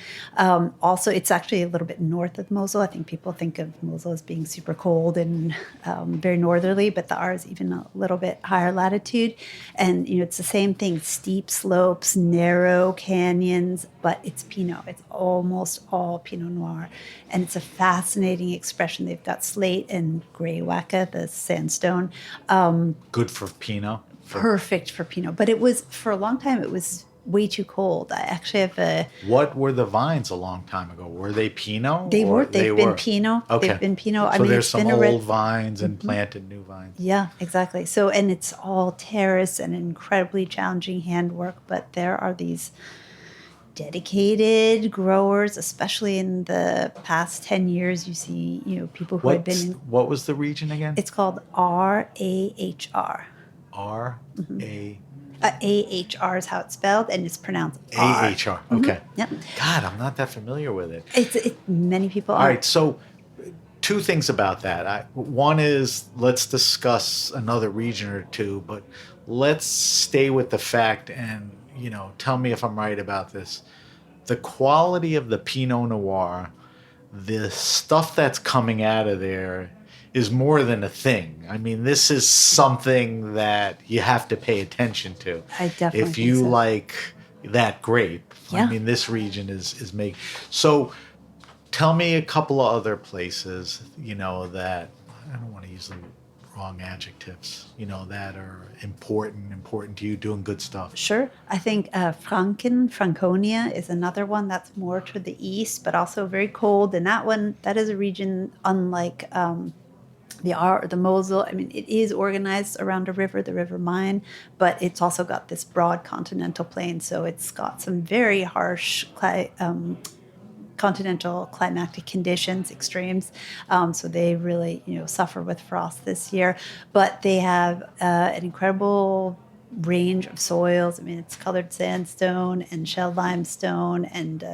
D: Also, it's actually a little bit north of Mosel. I think people think of Mosel as being super cold and very northerly, but the R is even a little bit higher latitude. And, it's the same thing, steep slopes, narrow canyons, but it's Pinot. It's almost all Pinot Noir. And it's a fascinating expression. They've got slate and gray wacca, the sandstone.
C: Good for Pinot.
D: Perfect for Pinot. But for a long time, it was way too cold. I actually have
C: What were the vines a long time ago? Were they Pinot?
D: They've been Pinot.
C: Okay.
D: They've been Pinot.
C: So there's some old vines and planted new vines.
D: Yeah, exactly. So, and it's all terrace and incredibly challenging handwork, but there are these dedicated growers, especially in the past 10 years. You see, people who have been in...
C: What was the region again?
D: It's called R-A-H-R.
C: R-A...
D: A-H-R is how it's spelled, and it's pronounced R.
C: A-H-R, okay.
D: Mm-hmm. Yep.
C: God, I'm not that familiar with it.
D: Many people are.
C: All right, so two things about that. One is, let's discuss another region or two, but let's stay with the fact and, tell me if I'm right about this. The quality of the Pinot Noir, the stuff that's coming out of there is more than a thing. I mean, this is something that you have to pay attention to.
D: I definitely
C: If you
D: think so.
C: like that grape.
D: Yeah.
C: I mean, this region is making... So tell me a couple of other places, that... I don't want to use the wrong adjectives, that are important to you, doing good stuff?
D: Sure. I think Franconia is another one that's more to the east, but also very cold. And that is a region unlike the Mosel. I mean, it is organized around a river, the River Main, but it's also got this broad continental plain. So it's got some very harsh continental climatic conditions, extremes. So they really, suffer with frost this year. But they have an incredible range of soils. I mean, it's colored sandstone and shell limestone and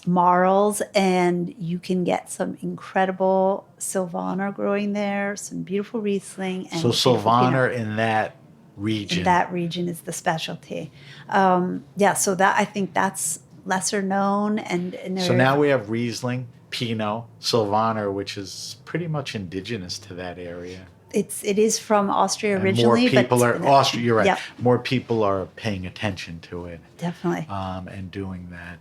D: marls, and you can get some incredible Sylvaner growing there, some beautiful Riesling. And
C: so Sylvaner in that region.
D: In that region is the specialty. So I think that's lesser known. And
C: so now we have Riesling, Pinot, Sylvaner, which is pretty much indigenous to that area.
D: It is from Austria originally.
C: More people Austria. You're right.
D: Yep.
C: More people are paying attention to it.
D: Definitely.
C: And doing that.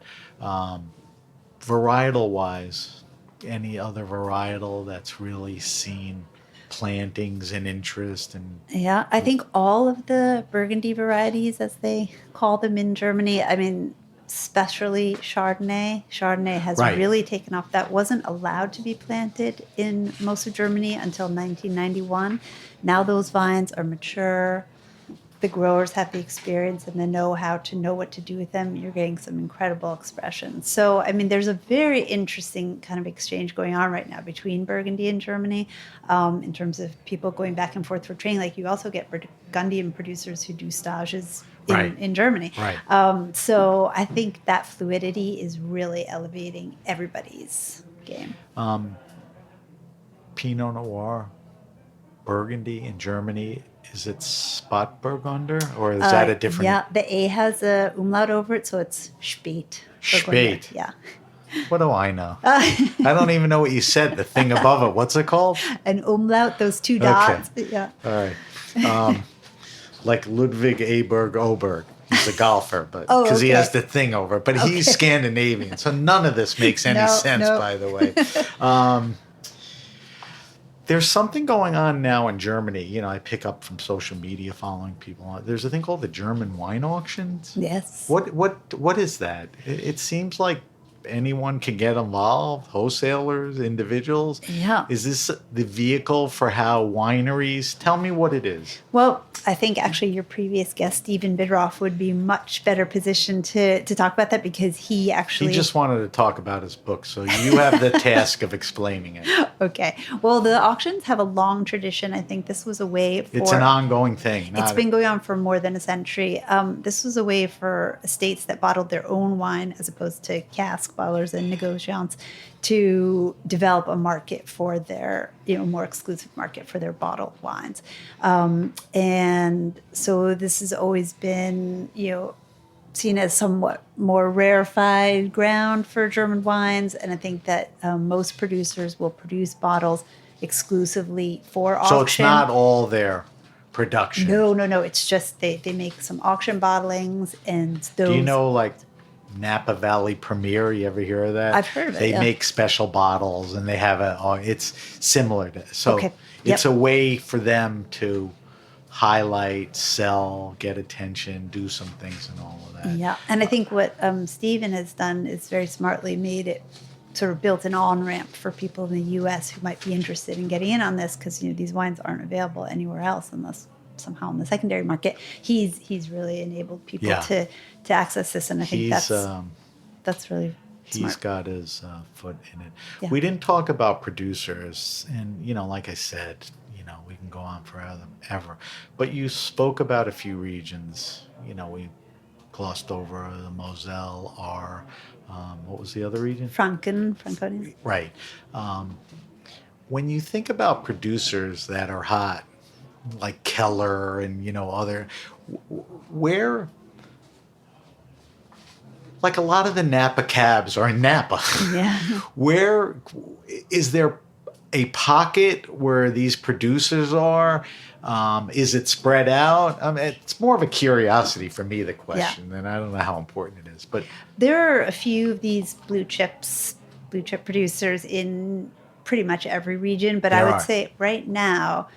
C: Varietal-wise, any other varietal that's really seen plantings and interest?
D: Yeah, I think all of the Burgundy varieties, as they call them in Germany, I mean, especially Chardonnay. Chardonnay has really taken off. That wasn't allowed to be planted in most of Germany until 1991. Now those vines are mature. The growers have the experience and the know-how to know what to do with them. You're getting some incredible expressions. So, I mean, there's a very interesting kind of exchange going on right now between Burgundy and Germany in terms of people going back and forth for training. Like, you also get Burgundian producers who do stages in Germany.
C: Right.
D: So I think that fluidity is really elevating everybody's game.
C: Pinot Noir, Burgundy in Germany, is it Spätburgunder, or is that a different?
D: Yeah, the A has a umlaut over it, so it's Spät.
C: Spät.
D: Yeah.
C: What do I know? I don't even know what you said. The thing above it, what's it called?
D: An umlaut, those two dots.
C: Okay.
D: Yeah.
C: All right. Like Ludwig Aberg Oberg. He's a golfer, but because he has the thing over it. But he's Scandinavian, so none of this makes any sense, by the way. There's something going on now in Germany. I pick up from social media, following people. There's a thing called the German wine auctions.
D: Yes.
C: What is that? It seems like anyone can get involved, wholesalers, individuals.
D: Yeah.
C: Is this the vehicle for how wineries? Tell me what it is.
D: Well, I think actually your previous guest, Stephen Bidroff, would be much better positioned to talk about that because he
C: just wanted to talk about his book, so you have the task of explaining it.
D: Okay. Well, the auctions have a long tradition. I think this was a way for...
C: It's an ongoing thing.
D: It's been going on for more than a century. This was a way for estates that bottled their own wine as opposed to cask bottlers and negociants to develop a market for their, more exclusive market for their bottled wines. And so this has always been, seen as somewhat more rarefied ground for German wines. And I think that most producers will produce bottles exclusively for auction.
C: So it's not all their production.
D: No. It's just they make some auction bottlings and those.
C: Do you know, like, Napa Valley Premier? You ever hear of that?
D: I've heard of it.
C: They make special bottles, and they have it's similar to. So it's a way for them to highlight, sell, get attention, do some things, and all of that.
D: Yeah, and I think what Stephen has done is very smartly made it sort of built an on-ramp for people in the U.S. who might be interested in getting in on this because these wines aren't available anywhere else unless somehow in the secondary market. He's really enabled people to access this, and I think that's really
C: he's
D: smart.
C: got his foot in it.
D: Yeah.
C: We didn't talk about producers, and like I said, we can go on forever. But you spoke about a few regions. We glossed over the Moselle, what was the other region?
D: Franconia.
C: Right. When you think about producers that are hot, like Keller and other, where, like a lot of the Napa cabs are in Napa.
D: Yeah.
C: Where is there a pocket where these producers are? Is it spread out? It's more of a curiosity for me, the question, and I don't know how important it is. But
D: there are a few of these blue chip producers in pretty much every region, but I would say right now,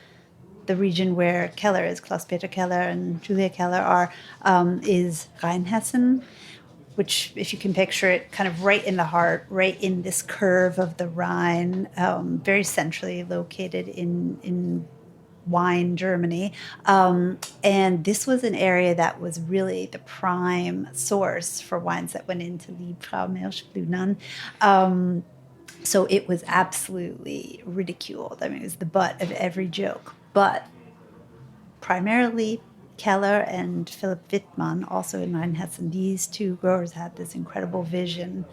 D: the region where Keller is, Klaus-Peter Keller and Julia Keller are, is Rheinhessen, which, if you can picture it, kind of right in the heart, right in this curve of the Rhine, very centrally located in wine Germany. And this was an area that was really the prime source for wines that went into Liebfrau Milchblühnen. So it was absolutely ridiculed. I mean, it was the butt of every joke. But primarily Keller and Philipp Wittmann, also in Rheinhessen, these two growers had this incredible vision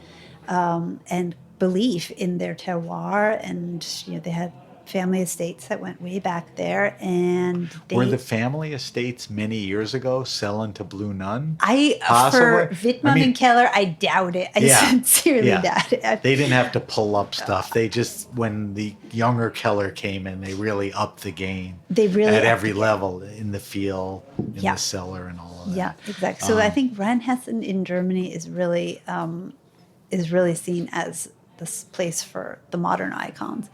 D: and belief in their terroir. And, they had family estates that went way back there, and
C: were the family estates many years ago selling to Blue Nun?
D: For Wittmann and Keller, I doubt it. I sincerely doubt it.
C: They didn't have to pull up stuff. They just, when the younger Keller came in, they really upped the game. They really at every level, in the field, in the cellar, and all of that.
D: Yeah, exactly. So I think Rheinhessen in Germany is really seen as this place for the modern icons.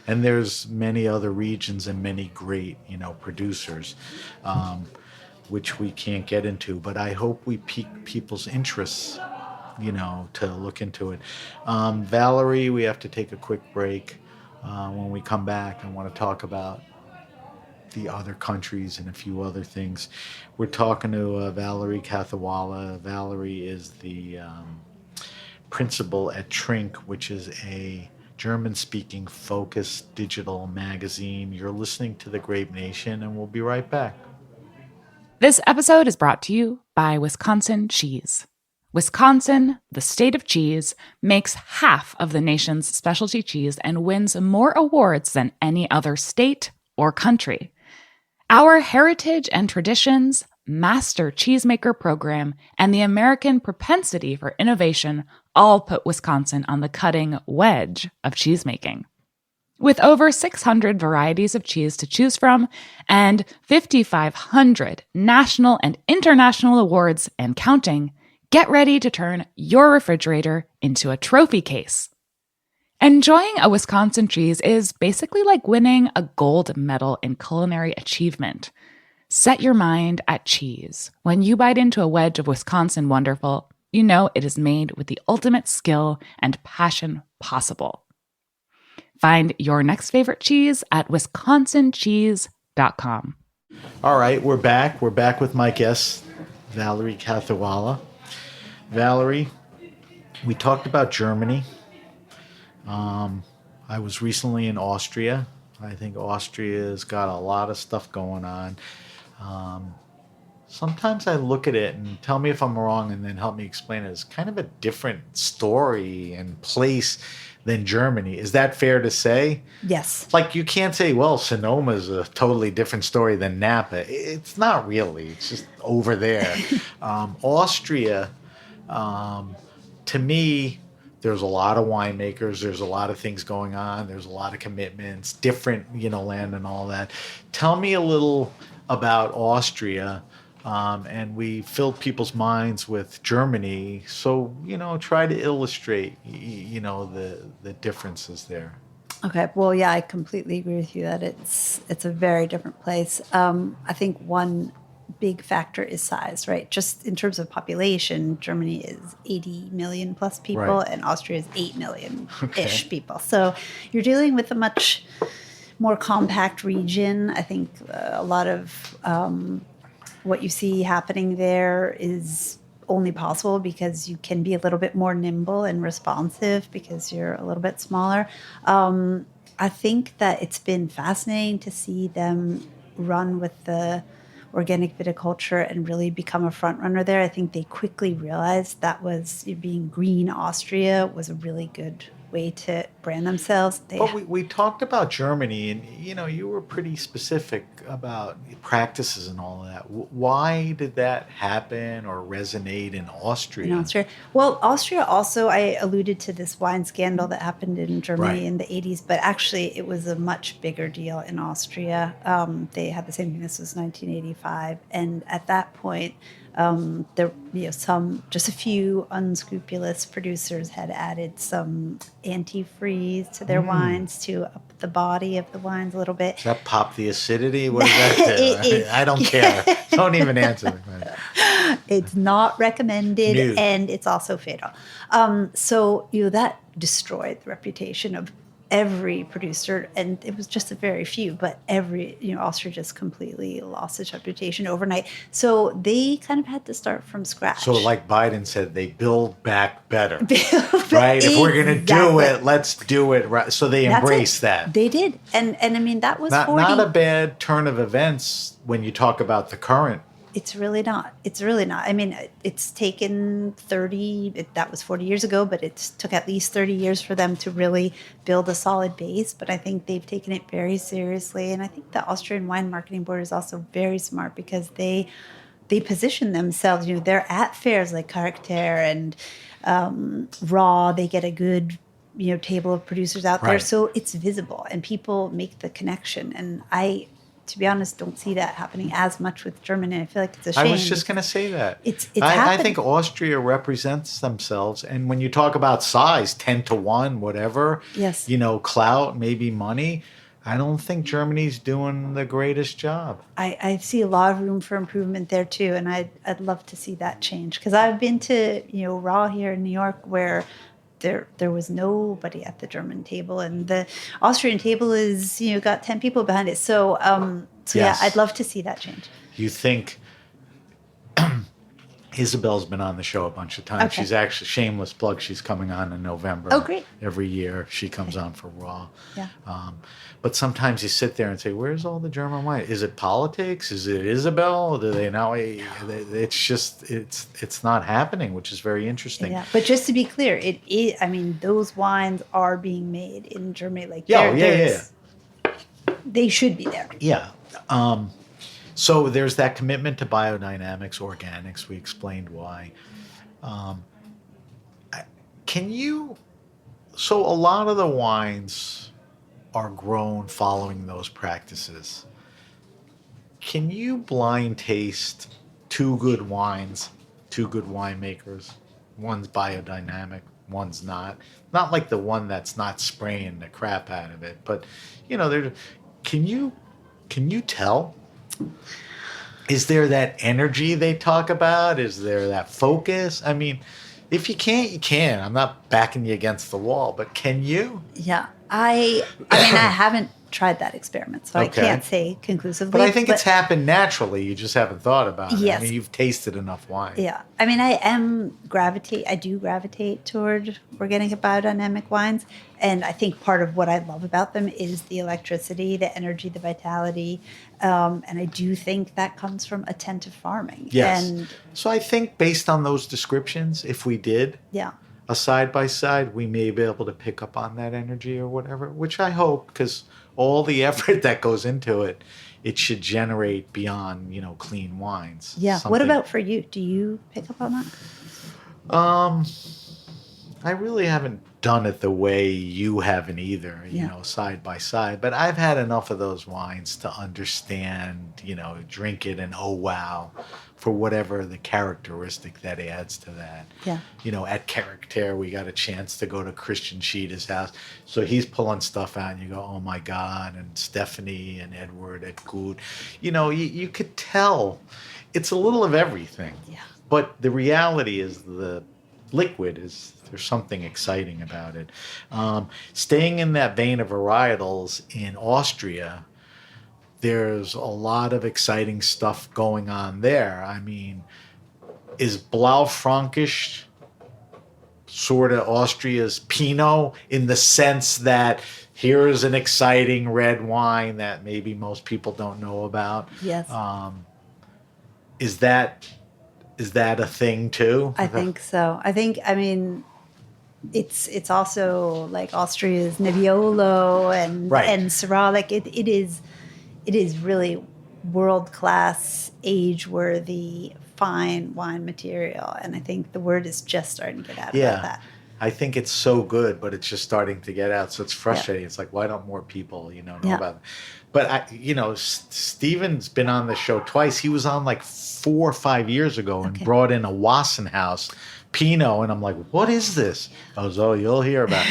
C: And there's many other regions and many great, producers, which we can't get into. But I hope we pique people's interests, to look into it. Valerie, we have to take a quick break. When we come back, I want to talk about the other countries and a few other things. We're talking to Valerie Kathawala. Valerie is the principal at Trink, which is a German-speaking focused digital magazine. You're listening to The Grape Nation, and we'll be right back.
E: This episode is brought to you by Wisconsin Cheese. Wisconsin, the state of cheese, makes half of the nation's specialty cheese and wins more awards than any other state or country. Our heritage and traditions, master cheesemaker program, and the American propensity for innovation all put Wisconsin on the cutting wedge of cheesemaking. With over 600 varieties of cheese to choose from and 5,500 national and international awards and counting, get ready to turn your refrigerator into a trophy case. Enjoying a Wisconsin cheese is basically like winning a gold medal in culinary achievement. Set your mind at cheese. When you bite into a wedge of Wisconsin Wonderful, you know it is made with the ultimate skill and passion possible. Find your next favorite cheese at wisconsincheese.com.
C: All right, we're back. We're back with my guest, Valerie Kathawala. Valerie, we talked about Germany. I was recently in Austria. I think Austria's got a lot of stuff going on. Sometimes I look at it, and tell me if I'm wrong and then help me explain it, it's kind of a different story and place than Germany. Is that fair to say?
D: Yes.
C: Like, you can't say, well, Sonoma is a totally different story than Napa. It's not really. It's just over there. Austria, to me, there's a lot of winemakers. There's a lot of things going on. There's a lot of commitments, different, land and all that. Tell me a little about Austria. And we filled people's minds with Germany. So, try to illustrate, the differences there.
D: Okay. Well, yeah, I completely agree with you that it's a very different place. I think one big factor is size, right? Just in terms of population, Germany is 80 million plus people, right, and Austria is 8 million-ish people. So you're dealing with a much more compact region. I think a lot of what you see happening there is only possible because you can be a little bit more nimble and responsive because you're a little bit smaller. I think that it's been fascinating to see them run with the organic viticulture and really become a front runner there. I think they quickly realized that being green Austria was a really good way to brand themselves.
C: But we talked about Germany, and you were pretty specific about practices and all of that. Why did that happen or resonate in Austria?
D: In Austria? Well, Austria also, I alluded to this wine scandal that happened in Germany in the 80s, but actually it was a much bigger deal in Austria. They had the same thing. This was 1985. And at that point, There, just a few unscrupulous producers had added some antifreeze to their wines to up the body of the wines a little bit.
C: Does that pop the acidity? What does that do? I don't care. Don't even answer the question.
D: It's not recommended,
C: Nude.
D: and it's also fatal. So that destroyed the reputation of every producer, and it was just a very few, but Austria just completely lost its reputation overnight. So they kind of had to start from scratch.
C: So like Biden said, they build back better, right? If we're going to do it, let's do it right. So they embrace that.
D: They did. And I mean, that was
C: not a bad turn of events when you talk about the current.
D: It's really not. It's really not. I mean, it's taken 40 years ago, but it took at least 30 years for them to really build a solid base. But I think they've taken it very seriously. And I think the Austrian Wine Marketing Board is also very smart because they position themselves, they're at fairs like Charakter and Raw. They get a good, table of producers out there.
C: Right.
D: So it's visible and people make the connection. And to be honest, don't see that happening as much with Germany. I feel like it's a shame.
C: I was just going to say that.
D: It's
C: I
D: happening.
C: think Austria represents themselves. And when you talk about size, 10-1, whatever,
D: Yes.
C: Clout, maybe money, I don't think Germany's doing the greatest job.
D: I see a lot of room for improvement there too, and I'd love to see that change. Because I've been to Raw here in New York where there was nobody at the German table, and the Austrian table is got 10 people behind it. So
C: Yes.
D: yeah, I'd love to see that change.
C: You think Isabel's been on the show a bunch of times.
D: Okay.
C: She's actually, shameless plug, she's coming on in November.
D: Oh, great.
C: Every year she comes on for Raw.
D: Yeah.
C: But sometimes you sit there and say, where's all the German wine? Is it politics? Is it Isabel? Do they now? It's just, it's not happening, which is very interesting.
D: Yeah, but just to be clear, it is. I mean, those wines are being made in Germany. Like,
C: Yeah.
D: They should be there.
C: Yeah. So there's that commitment to biodynamics, organics. We explained why. So a lot of the wines are grown following those practices. Can you blind taste two good wines, two good winemakers? One's biodynamic, one's not. Not like the one that's not spraying the crap out of it, but can you tell? Is there that energy they talk about? Is there that focus? I mean, if you can't, you can. I'm not backing you against the wall, but can you?
D: Yeah, I mean, I haven't tried that experiment, so
C: Okay.
D: I can't say conclusively.
C: But I think it's happened naturally. You just haven't thought about it.
D: Yes.
C: I mean, you've tasted enough wine.
D: Yeah, I mean, I do gravitate toward organic and biodynamic wines, and I think part of what I love about them is the electricity, the energy, the vitality, and I do think that comes from attentive farming.
C: Yes.
D: And
C: So I think based on those descriptions, if we did
D: yeah,
C: a side-by-side, we may be able to pick up on that energy or whatever, which I hope, because all the effort that goes into it, it should generate beyond, clean wines.
D: yeah. What
C: Something-
D: about for you? Do you pick up on that?
C: I really haven't done it the way you haven't either,
D: Yeah.
C: side by side. But I've had enough of those wines to understand, drink it and oh wow, for whatever the characteristic that adds to that.
D: Yeah.
C: At Charakter, we got a chance to go to Christian Sheeta's house. So he's pulling stuff out and you go, oh my God. And Stephanie and Edward at Good. You could tell it's a little of everything.
D: Yeah.
C: But the reality is the liquid there's something exciting about it. Staying in that vein of varietals in Austria, there's a lot of exciting stuff going on there. I mean, is Blaufränkisch sort of Austria's Pinot in the sense that here's an exciting red wine that maybe most people don't know about?
D: Yes.
C: Is that a thing too?
D: I think so. I mean, it's also like Austria's Nebbiolo and
C: Right.
D: and Syrah. Like it is really world class, age worthy, fine wine material. And I think the word is just starting to get out about that.
C: I think it's so good, but it's just starting to get out. So it's frustrating. It's like, why don't more people, know
D: Yeah.
C: about it? But Steven's been on the show twice. He was on like 4 or 5 years ago and brought in a Wassenhaus Pinot, and I'm like, what is this? I was, you'll hear about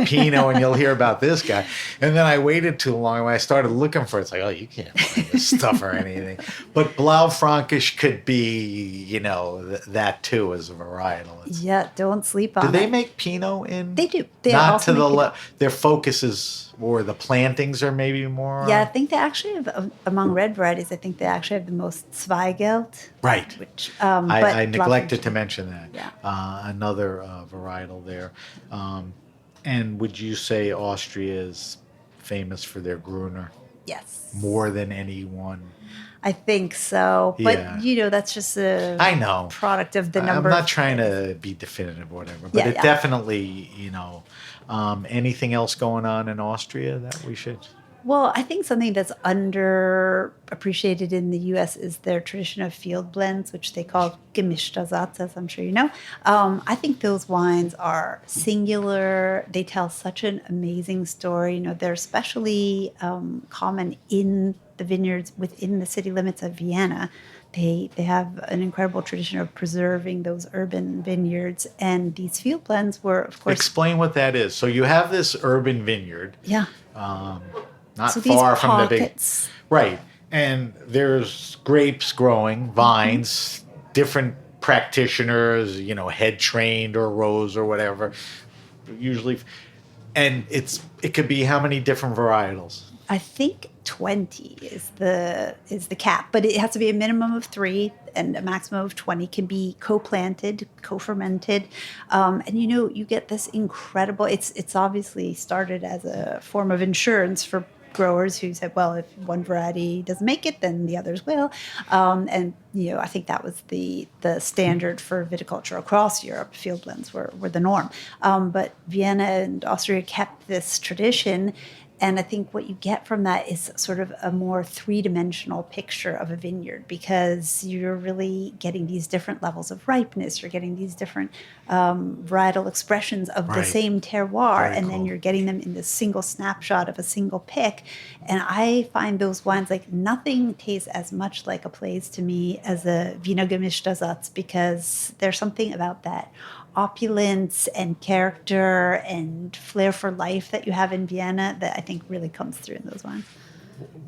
C: Pinot, and you'll hear about this guy. And then I waited too long. When I started looking for it, it's like, you can't find this stuff or anything. But Blaufränkisch could be, that too as a varietal.
D: Yeah, don't sleep on it.
C: Do they make Pinot in?
D: They do. They
C: not
D: also
C: to the
D: make
C: their focus is, or the plantings are maybe more.
D: Yeah, I think they actually have, among red varieties, I think they actually have the most Zweigelt.
C: Right.
D: Which
C: I neglected to mention that.
D: Yeah.
C: Another varietal there. And would you say Austria is famous for their Gruner?
D: Yes.
C: More than anyone?
D: I think so. But, that's just a
C: I know.
D: product of the number.
C: I'm not trying to be definitive or whatever, but it definitely, anything else going on in Austria that we should?
D: Well, I think something that's underappreciated in the U.S. is their tradition of field blends, which they call gemischter Satz, as I'm sure you know. I think those wines are singular. They tell such an amazing story. They're especially common in the vineyards within the city limits of Vienna. They have an incredible tradition of preserving those urban vineyards, and these field blends were, of course.
C: Explain what that is. So you have this urban vineyard.
D: Yeah.
C: Not
D: so
C: far
D: these
C: from the big.
D: pockets.
C: Right. And there's grapes growing, vines, different practitioners, head trained or rows or whatever. Usually, and it could be how many different varietals?
D: I think 20 is the cap, but it has to be a minimum of 3 and a maximum of 20. Can be co-planted, co-fermented, and you get this incredible. It's obviously started as a form of insurance for growers who said, well, if one variety doesn't make it, then the others will, and I think that was the standard for viticulture across Europe. Field blends were the norm, but Vienna and Austria kept this tradition. And I think what you get from that is sort of a more three-dimensional picture of a vineyard, because you're really getting these different levels of ripeness. You're getting these different varietal expressions of the same terroir, and then you're getting them in this single snapshot of a single pick. And I find those wines, like nothing tastes as much like a place to me as a Wiener gemischter Satz, because there's something about that opulence and character and flair for life that you have in Vienna that I think really comes through in those wines.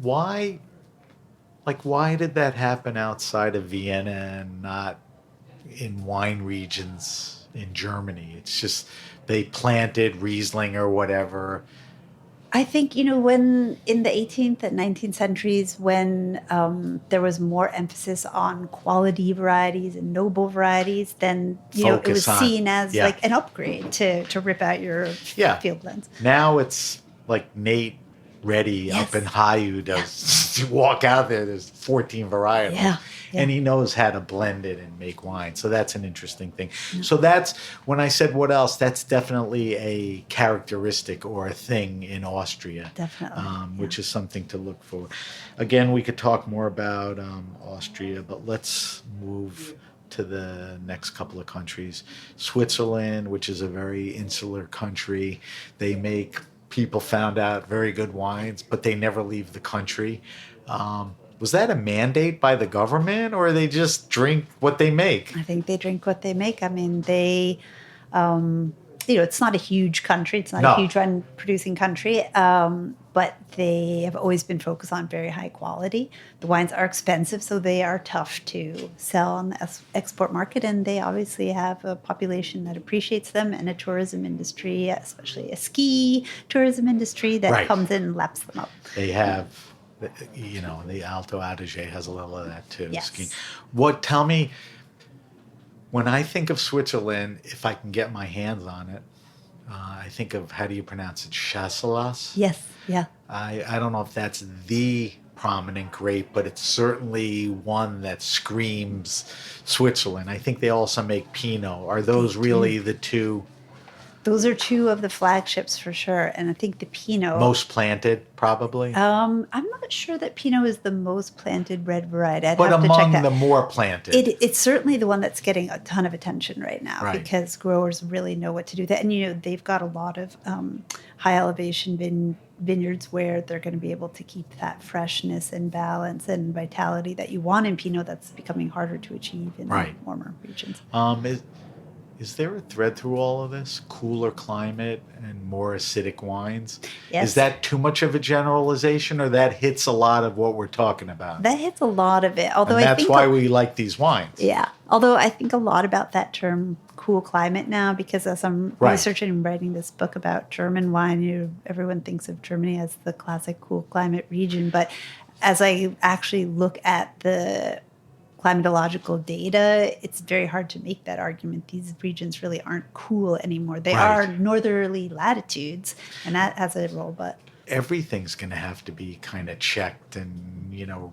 C: Why did that happen outside of Vienna and not in wine regions in Germany? It's just they planted Riesling or whatever.
D: I think, when in the 18th and 19th centuries, when there was more emphasis on quality varieties and noble varieties, then, it was seen as like an upgrade to rip out your field blends.
C: Now it's like Nate Reddy up in Hayu does. You walk out there's 14 varietals.
D: Yeah.
C: And he knows how to blend it and make wine. So that's an interesting thing. Yeah. So that's, when I said what else, that's definitely a characteristic or a thing in Austria.
D: Definitely.
C: Which is something to look for. Again, we could talk more about Austria, but let's move to the next couple of countries. Switzerland, which is a very insular country. They make, people found out, very good wines, but they never leave the country. Was that a mandate by the government, or they just drink what they make?
D: I think they drink what they make. I mean, they, it's not a huge country. It's not a huge wine-producing country, but they have always been focused on very high quality. The wines are expensive, so they are tough to sell on the export market, and they obviously have a population that appreciates them and a tourism industry, especially a ski tourism industry that comes in and laps them up.
C: They have... the Alto Adige has a little of that too.
D: Yes.
C: Skiing. Tell me, when I think of Switzerland, if I can get my hands on it, I think of, how do you pronounce it? Chasselas?
D: Yes, yeah.
C: I don't know if that's the prominent grape, but it's certainly one that screams Switzerland. I think they also make Pinot. Are those really the two?
D: Those are two of the flagships for sure. And I think the Pinot.
C: Most planted, probably.
D: I'm not sure that Pinot is the most planted red variety. I'd
C: But
D: have to check
C: among
D: that.
C: the more planted.
D: It's certainly the one that's getting a ton of attention right now
C: Right.
D: because growers really know what to do. That, and they've got a lot of high elevation vineyards where they're going to be able to keep that freshness and balance and vitality that you want in Pinot. That's becoming harder to achieve in
C: Right.
D: warmer regions.
C: Is there a thread through all of this? Cooler climate and more acidic wines?
D: Yes.
C: Is that too much of a generalization, or that hits a lot of what we're talking about?
D: That hits a lot of it. Although
C: And
D: I
C: that's
D: think
C: why we like these wines.
D: Yeah. Although I think a lot about that term cool climate now, because as I'm
C: Right.
D: researching and writing this book about German wine, everyone thinks of Germany as the classic cool climate region. But as I actually look at the climatological data, it's very hard to make that argument. These regions really aren't cool anymore. They
C: Right.
D: are northerly latitudes, and that has a role, but
C: Everything's going to have to be kind of checked and,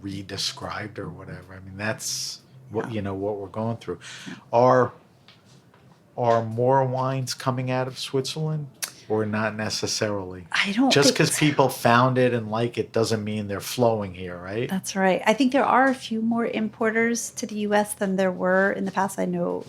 C: re-described or whatever. I mean, that's what, what we're going through. Are more wines coming out of Switzerland, or not necessarily?
D: I don't
C: Just
D: think
C: because
D: so.
C: people found it and like it doesn't mean they're flowing here, right?
D: That's right. I think there are a few more importers to the U.S. than there were in the past. I know,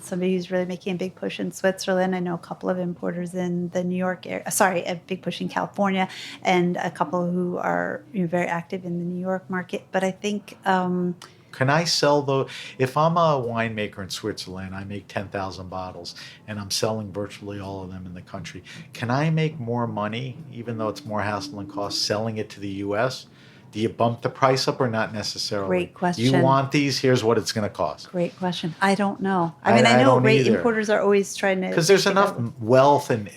D: somebody who's really making a big push in Switzerland. I know a couple of importers in the New York area. A big push in California, and a couple who are very active in the New York market. But I think
C: Can I sell if I'm a winemaker in Switzerland, I make 10,000 bottles and I'm selling virtually all of them in the country. Can I make more money, even though it's more hassle and cost, selling it to the U.S.? Do you bump the price up or not necessarily?
D: Great question.
C: You want these, here's what it's going to cost.
D: Great question. I don't know.
C: I
D: I know
C: don't either.
D: importers are always trying to.
C: Because there's
D: figure
C: enough
D: out-
C: wealth and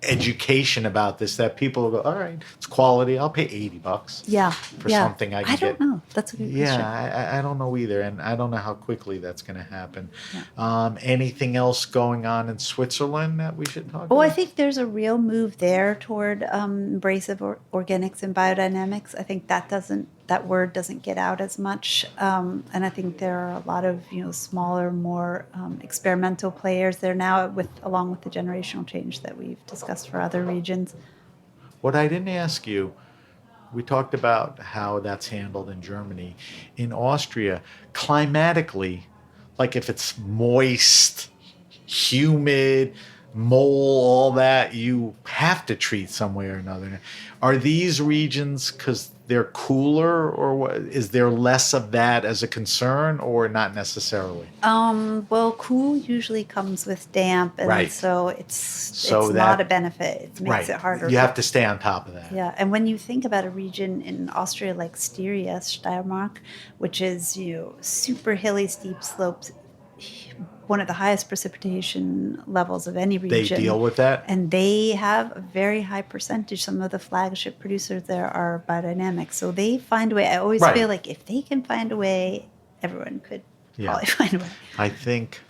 C: education about this that people will go, all right, it's quality. I'll pay $80
D: Yeah.
C: for
D: yeah.
C: something I can
D: I don't
C: get.
D: know. That's a good question.
C: Yeah, I don't know either, and I don't know how quickly that's going to happen. Anything else going on in Switzerland that we should talk about?
D: I think there's a real move there toward embrace of organics and biodynamics. I think that word doesn't get out as much, and I think there are a lot of smaller, more experimental players there now, along with the generational change that we've discussed for other regions.
C: What I didn't ask you, we talked about how that's handled in Germany. In Austria, climatically, like if it's moist, humid, mole, all that, you have to treat some way or another. Are these regions, because they're cooler, or what, is there less of that as a concern, or not necessarily?
D: Cool usually comes with damp, and
C: Right.
D: so it's
C: that-
D: not a benefit. It makes
C: Right.
D: it harder.
C: You have to stay on top of that.
D: Yeah, and when you think about a region in Austria like Styria, Steiermark, which is super hilly, steep slopes, one of the highest precipitation levels of any
C: They
D: region.
C: deal with that?
D: And they have a very high percentage. Some of the flagship producers there are biodynamic, so they find a way. I always
C: Right.
D: feel like if they can find a way, everyone could probably find a way.
C: I think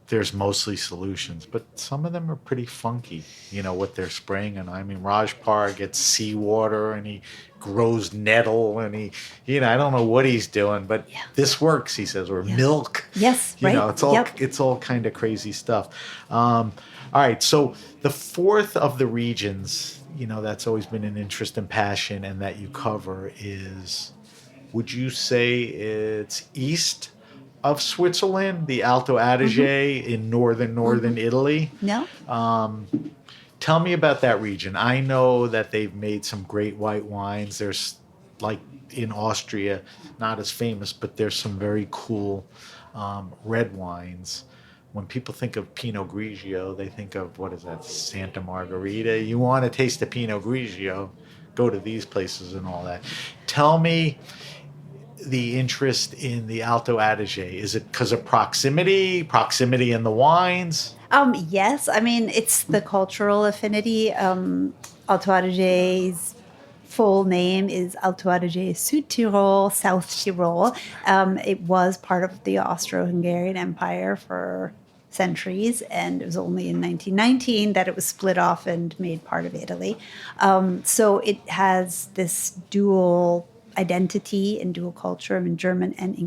C: there's mostly solutions, but some of them are pretty funky, what they're spraying. And I mean, Rajpar gets seawater and he grows nettle and I don't know what he's doing, but this works, he says, or milk.
D: Yes, right.
C: It's all kind of crazy stuff. All right. So the fourth of the regions, that's always been an interest and passion and that you cover is, would you say it's east of Switzerland, the Alto Adige in northern Italy?
D: No?
C: Tell me about that region. I know that they've made some great white wines. There's, like in Austria, not as famous, but there's some very cool red wines. When people think of Pinot Grigio, they think of, what is that, Santa Margherita? You want to taste the Pinot Grigio, go to these places and all that. Tell me the interest in the Alto Adige. Is it because of proximity in the wines?
D: Yes. I mean, it's the cultural affinity. Alto Adige's full name is Alto Adige Südtirol, South Tyrol. It was part of the Austro-Hungarian Empire for centuries, and it was only in 1919 that it was split off and made part of Italy. So it has this dual identity and dual culture. I mean, German and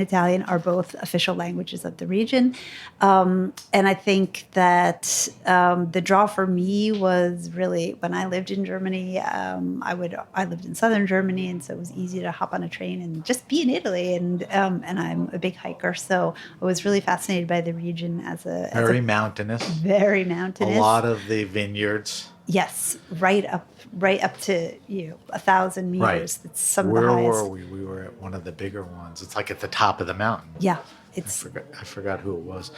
D: Italian are both official languages of the region. And I think that the draw for me was really when I lived in Germany. I lived in southern Germany, and so it was easy to hop on a train and just be in Italy. And I'm a big hiker, so I was really fascinated by the region
C: Very mountainous.
D: Very mountainous.
C: A lot of the vineyards.
D: Yes, right up to 1,000 meters.
C: Right.
D: It's some
C: Where
D: of the highest.
C: were we? We were at one of the bigger ones. It's like at the top of the mountain.
D: Yeah,
C: I forgot who it was.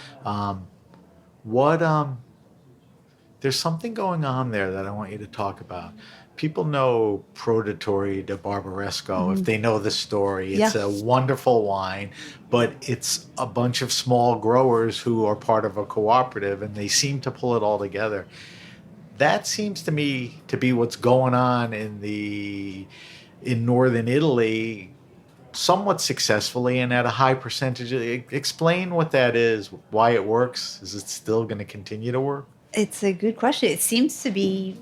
C: There's something going on there that I want you to talk about. People know Proditory de Barbaresco. If they know the story, it's a wonderful wine, but it's a bunch of small growers who are part of a cooperative, and they seem to pull it all together. That seems to me to be what's going on in northern Italy, somewhat successfully and at a high percentage. Explain what that is, why it works. Is it still going to continue to work?
D: It's a good question. It seems to be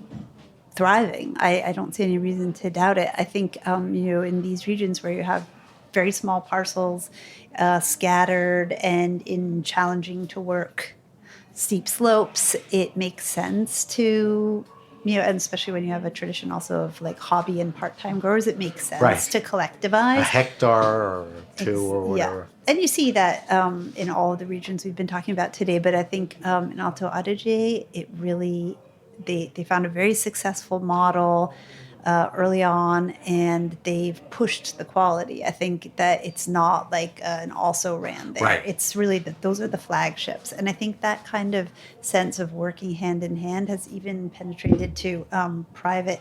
D: thriving. I don't see any reason to doubt it. I think in these regions where you have very small parcels scattered and in challenging to work steep slopes, it makes sense to, and especially when you have a tradition also of like hobby and part-time growers, it makes sense to collectivize.
C: A hectare or two or whatever.
D: Yeah. And you see that in all of the regions we've been talking about today, but I think in Alto Adige, it really, they found a very successful model early on, and they've pushed the quality. I think that it's not like an also ran there.
C: Right.
D: It's really those are the flagships, and I think that kind of sense of working hand in hand has even penetrated to private.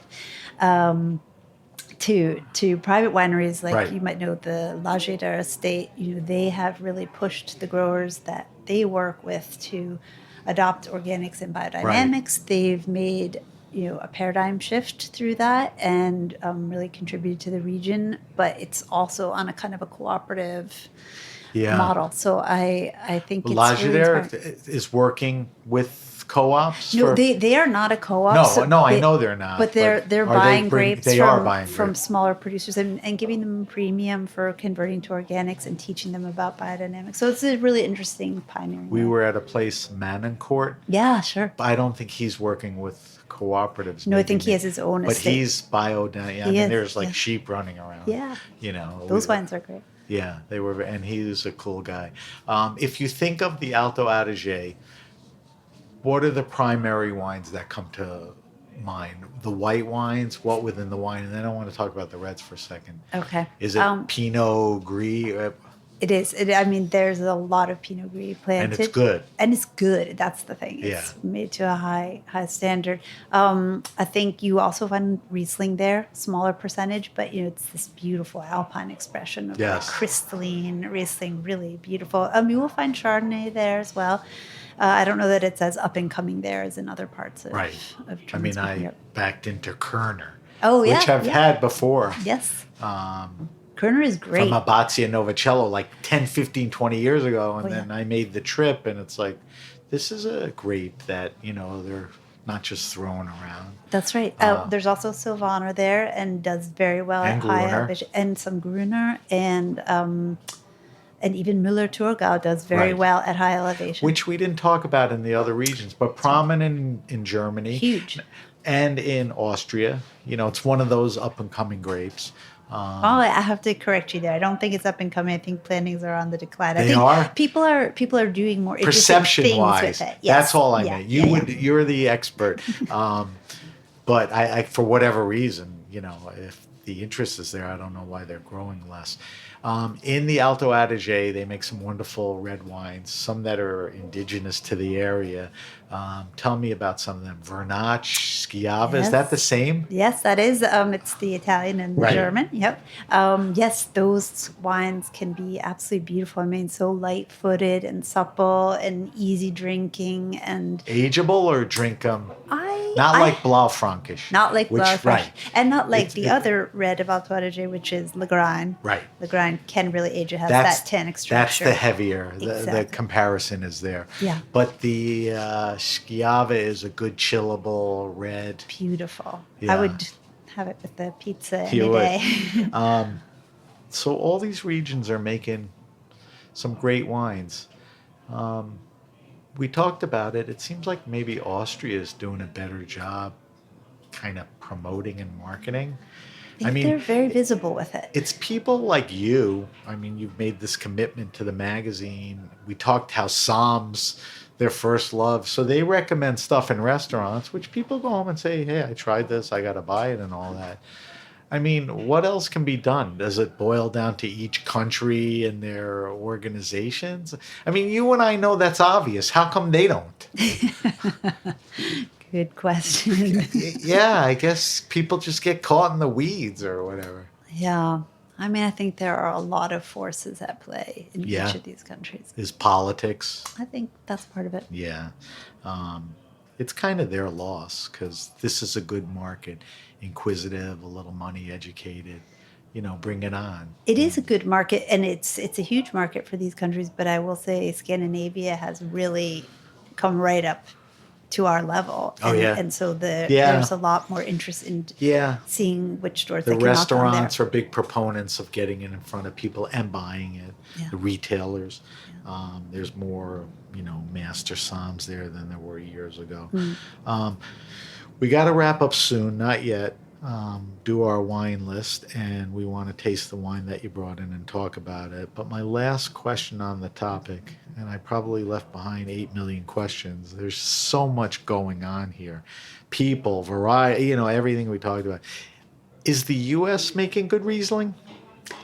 D: To private wineries, like you might know the Lageda estate. They have really pushed the growers that they work with to adopt organics and biodynamics. Right. They've made a paradigm shift through that and really contributed to the region, but it's also on a kind of a cooperative model. So I think it's
C: Lageda
D: really
C: is working with co-ops?
D: No, they are not a co-op.
C: I know they're not.
D: But they're buying grapes from
C: grapes.
D: Smaller producers and giving them a premium for converting to organics and teaching them about biodynamics. So it's a really interesting pioneering.
C: We were at a place, Manencourt.
D: Yeah, sure.
C: I don't think he's working with cooperatives.
D: No, I think he has his own estate.
C: But he's biodynamic. There's like sheep running around.
D: Yeah. Those wines are great.
C: Yeah, they were, and he's a cool guy. If you think of the Alto Adige, what are the primary wines that come to mind? The white wines, what within the wine? And then I want to talk about the reds for a second.
D: Okay.
C: Is it Pinot Gris?
D: It is. There's a lot of Pinot Gris planted.
C: And it's good.
D: And it's good. That's the thing. It's made to a high standard. I think you also find Riesling there, smaller percentage, but it's this beautiful Alpine expression of like crystalline Riesling, really beautiful. You will find Chardonnay there as well. I don't know that it's as up and coming there as in other parts of German
C: I backed into Kerner.
D: Oh, yeah.
C: Which I've had before.
D: Yes. Kerner is great.
C: From Abbazia Novicello like 10, 15, 20 years ago. And then I made the trip, and it's like, this is a grape that, they're not just throwing around.
D: That's right. There's also Silvaner there and does very well at high elevation. And some Gruner and even Müller-Thurgau does very well at high elevation.
C: Which we didn't talk about in the other regions, but prominent in Germany.
D: Huge.
C: And in Austria. It's one of those up-and-coming grapes.
D: I have to correct you there. I don't think it's up and coming. I think plantings are on the decline.
C: They are?
D: People are doing more interesting things with it. Yes.
C: That's all I meant. You're the expert. But I for whatever reason, if the interest is there, I don't know why they're growing less. In the Alto Adige, they make some wonderful red wines, some that are indigenous to the area. Tell me about some of them. Vernaccia, Schiava, is that the same?
D: Yes, that is. It's the Italian and the German. Yep. Yes, those wines can be absolutely beautiful. I mean, so light-footed and supple and easy drinking and
C: ageable or drink them. Not like Blaufränkisch.
D: Not like Blaufränkisch. And not like the other red of Alto Adige, which is Le Grain.
C: Right.
D: Le Grain can really age. It has that tannic structure.
C: That's the heavier. The comparison is there.
D: Yeah.
C: But the Schiava is a good chillable red.
D: Beautiful.
C: Yeah.
D: have it with the pizza
C: You
D: any
C: would.
D: day.
C: So all these regions are making some great wines. We talked about it. It seems like maybe Austria is doing a better job kind of promoting and marketing.
D: I think they're very visible with it.
C: It's people like you. I mean, you've made this commitment to the magazine. We talked how Psalms, their first love. So they recommend stuff in restaurants, which people go home and say, hey, I tried this. I got to buy it and all that. I mean, what else can be done? Does it boil down to each country and their organizations? I mean, you and I know that's obvious. How come they don't?
D: Good question.
C: Yeah, I guess people just get caught in the weeds or whatever.
D: Yeah. I mean, I think there are a lot of forces at play in each of these countries.
C: Is politics.
D: I think that's part of it.
C: Yeah. It's kind of their loss because this is a good market. Inquisitive, a little money educated, bring it on.
D: It is a good market, and it's a huge market for these countries, but I will say Scandinavia has really come right up to our level. And so there's a lot more interest in seeing which stores
C: the
D: they can knock on there.
C: restaurants are big proponents of getting it in front of people and buying it.
D: Yeah.
C: The retailers. There's more, master somms there than there were years ago. We got to wrap up soon, not yet. Do our wine list, and we want to taste the wine that you brought in and talk about it. But my last question on the topic, and I probably left behind 8 million questions. There's so much going on here. People, variety, everything we talked about. Is the U.S. making good Riesling?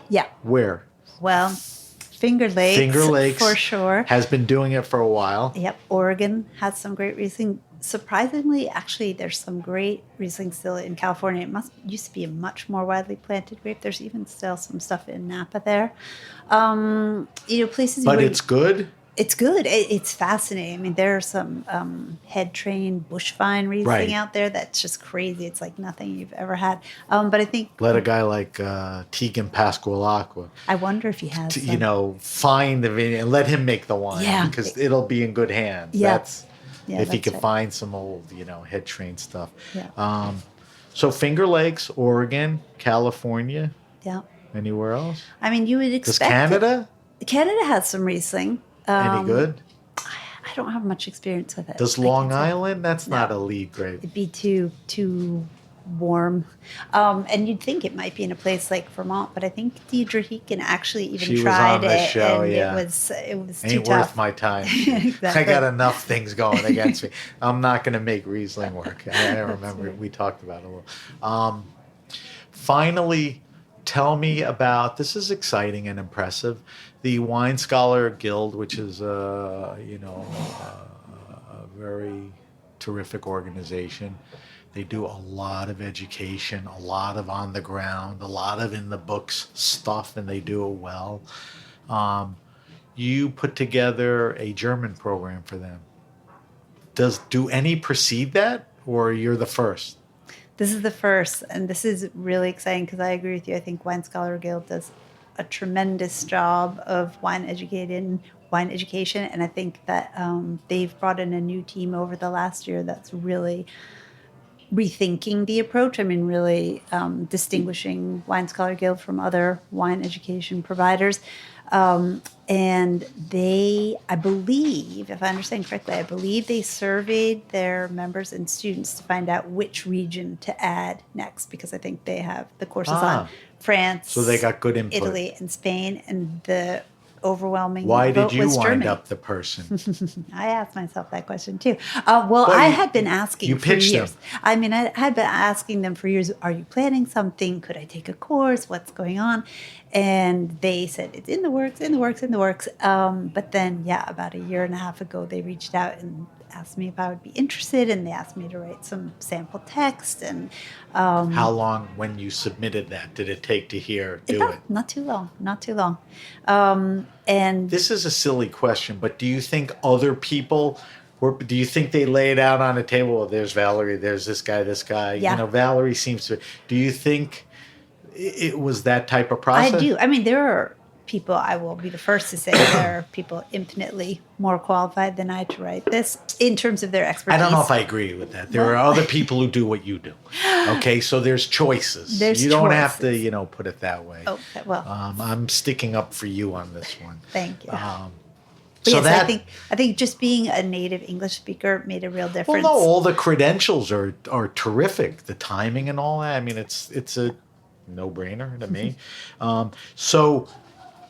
D: Yeah.
C: Where?
D: Well, Finger Lakes, for sure.
C: Has been doing it for a while.
D: Yep. Oregon has some great Riesling. Surprisingly, actually, there's some great Riesling still in California. It used to be a much more widely planted grape. There's even still some stuff in Napa there. Places.
C: But it's good?
D: It's good. It's fascinating. I mean, there are some head-trained bushvine Riesling out there that's just crazy. It's like nothing you've ever had. But I think...
C: Let a guy like Tegan Pascualacqua...
D: I wonder if he has
C: find the vineyard and let him make the wine. Because it'll be in good hands.
D: Yeah.
C: If he can find some old, head-trained stuff. Yeah. So Finger Lakes, Oregon, California.
D: Yeah.
C: Anywhere else?
D: I mean, you would expect...
C: Does Canada?
D: Canada has some Riesling.
C: Any good?
D: I don't have much experience with it.
C: Does Long Island? That's not a lead grape.
D: It'd be too warm. And you'd think it might be in a place like Vermont, but I think Deidre Heekin actually even tried it.
C: Show,
D: and
C: yeah.
D: it was
C: Ain't
D: too tough.
C: worth my time.
D: Exactly.
C: I got enough things going against me. I'm not going to make Riesling work. I remember we talked about it a little. Finally, tell me about, this is exciting and impressive, the Wine Scholar Guild, which is a very terrific organization. They do a lot of education, a lot of on the ground, a lot of in the books stuff, and they do it well. You put together a German program for them. Do any precede that, or you're the first?
D: This is the first, and this is really exciting because I agree with you. I think Wine Scholar Guild does a tremendous job of wine education, and I think that they've brought in a new team over the last year that's really rethinking the approach. I mean, really distinguishing Wine Scholar Guild from other wine education providers. And I believe, if I understand correctly, they surveyed their members and students to find out which region to add next, because I think they have the courses on France,
C: so they got good input.
D: Italy, and Spain, and the overwhelming
C: Why
D: vote
C: did you
D: was
C: wind
D: Germany.
C: up the person?
D: I asked myself that question too. I had been asking for years.
C: Them.
D: I mean, I had been asking them for years, are you planning something? Could I take a course? What's going on? And they said, it's in the works. But then, about a year and a half ago, they reached out and asked me if I would be interested, and they asked me to write some sample text. And
C: how long, when you submitted that, did it take to do it?
D: Not too long. And
C: this is a silly question, but do you think other people, do you think they lay it out on a table? Well, there's Valerie, there's this guy.
D: Yeah.
C: Valerie seems to. Do you think it was that type of process?
D: I do. I mean, there are people, I will be the first to say there are people infinitely more qualified than I to write this in terms of their expertise.
C: I don't know if I agree with that. There are other people who do what you do. Okay, so there's choices. You don't have to, put it that way.
D: Okay, well.
C: I'm sticking up for you on this one.
D: Thank you.
C: So
D: yes, I think just being a native English speaker made a real difference.
C: Well, no, all the credentials are terrific. The timing and all that. I mean, it's a no-brainer to me. So,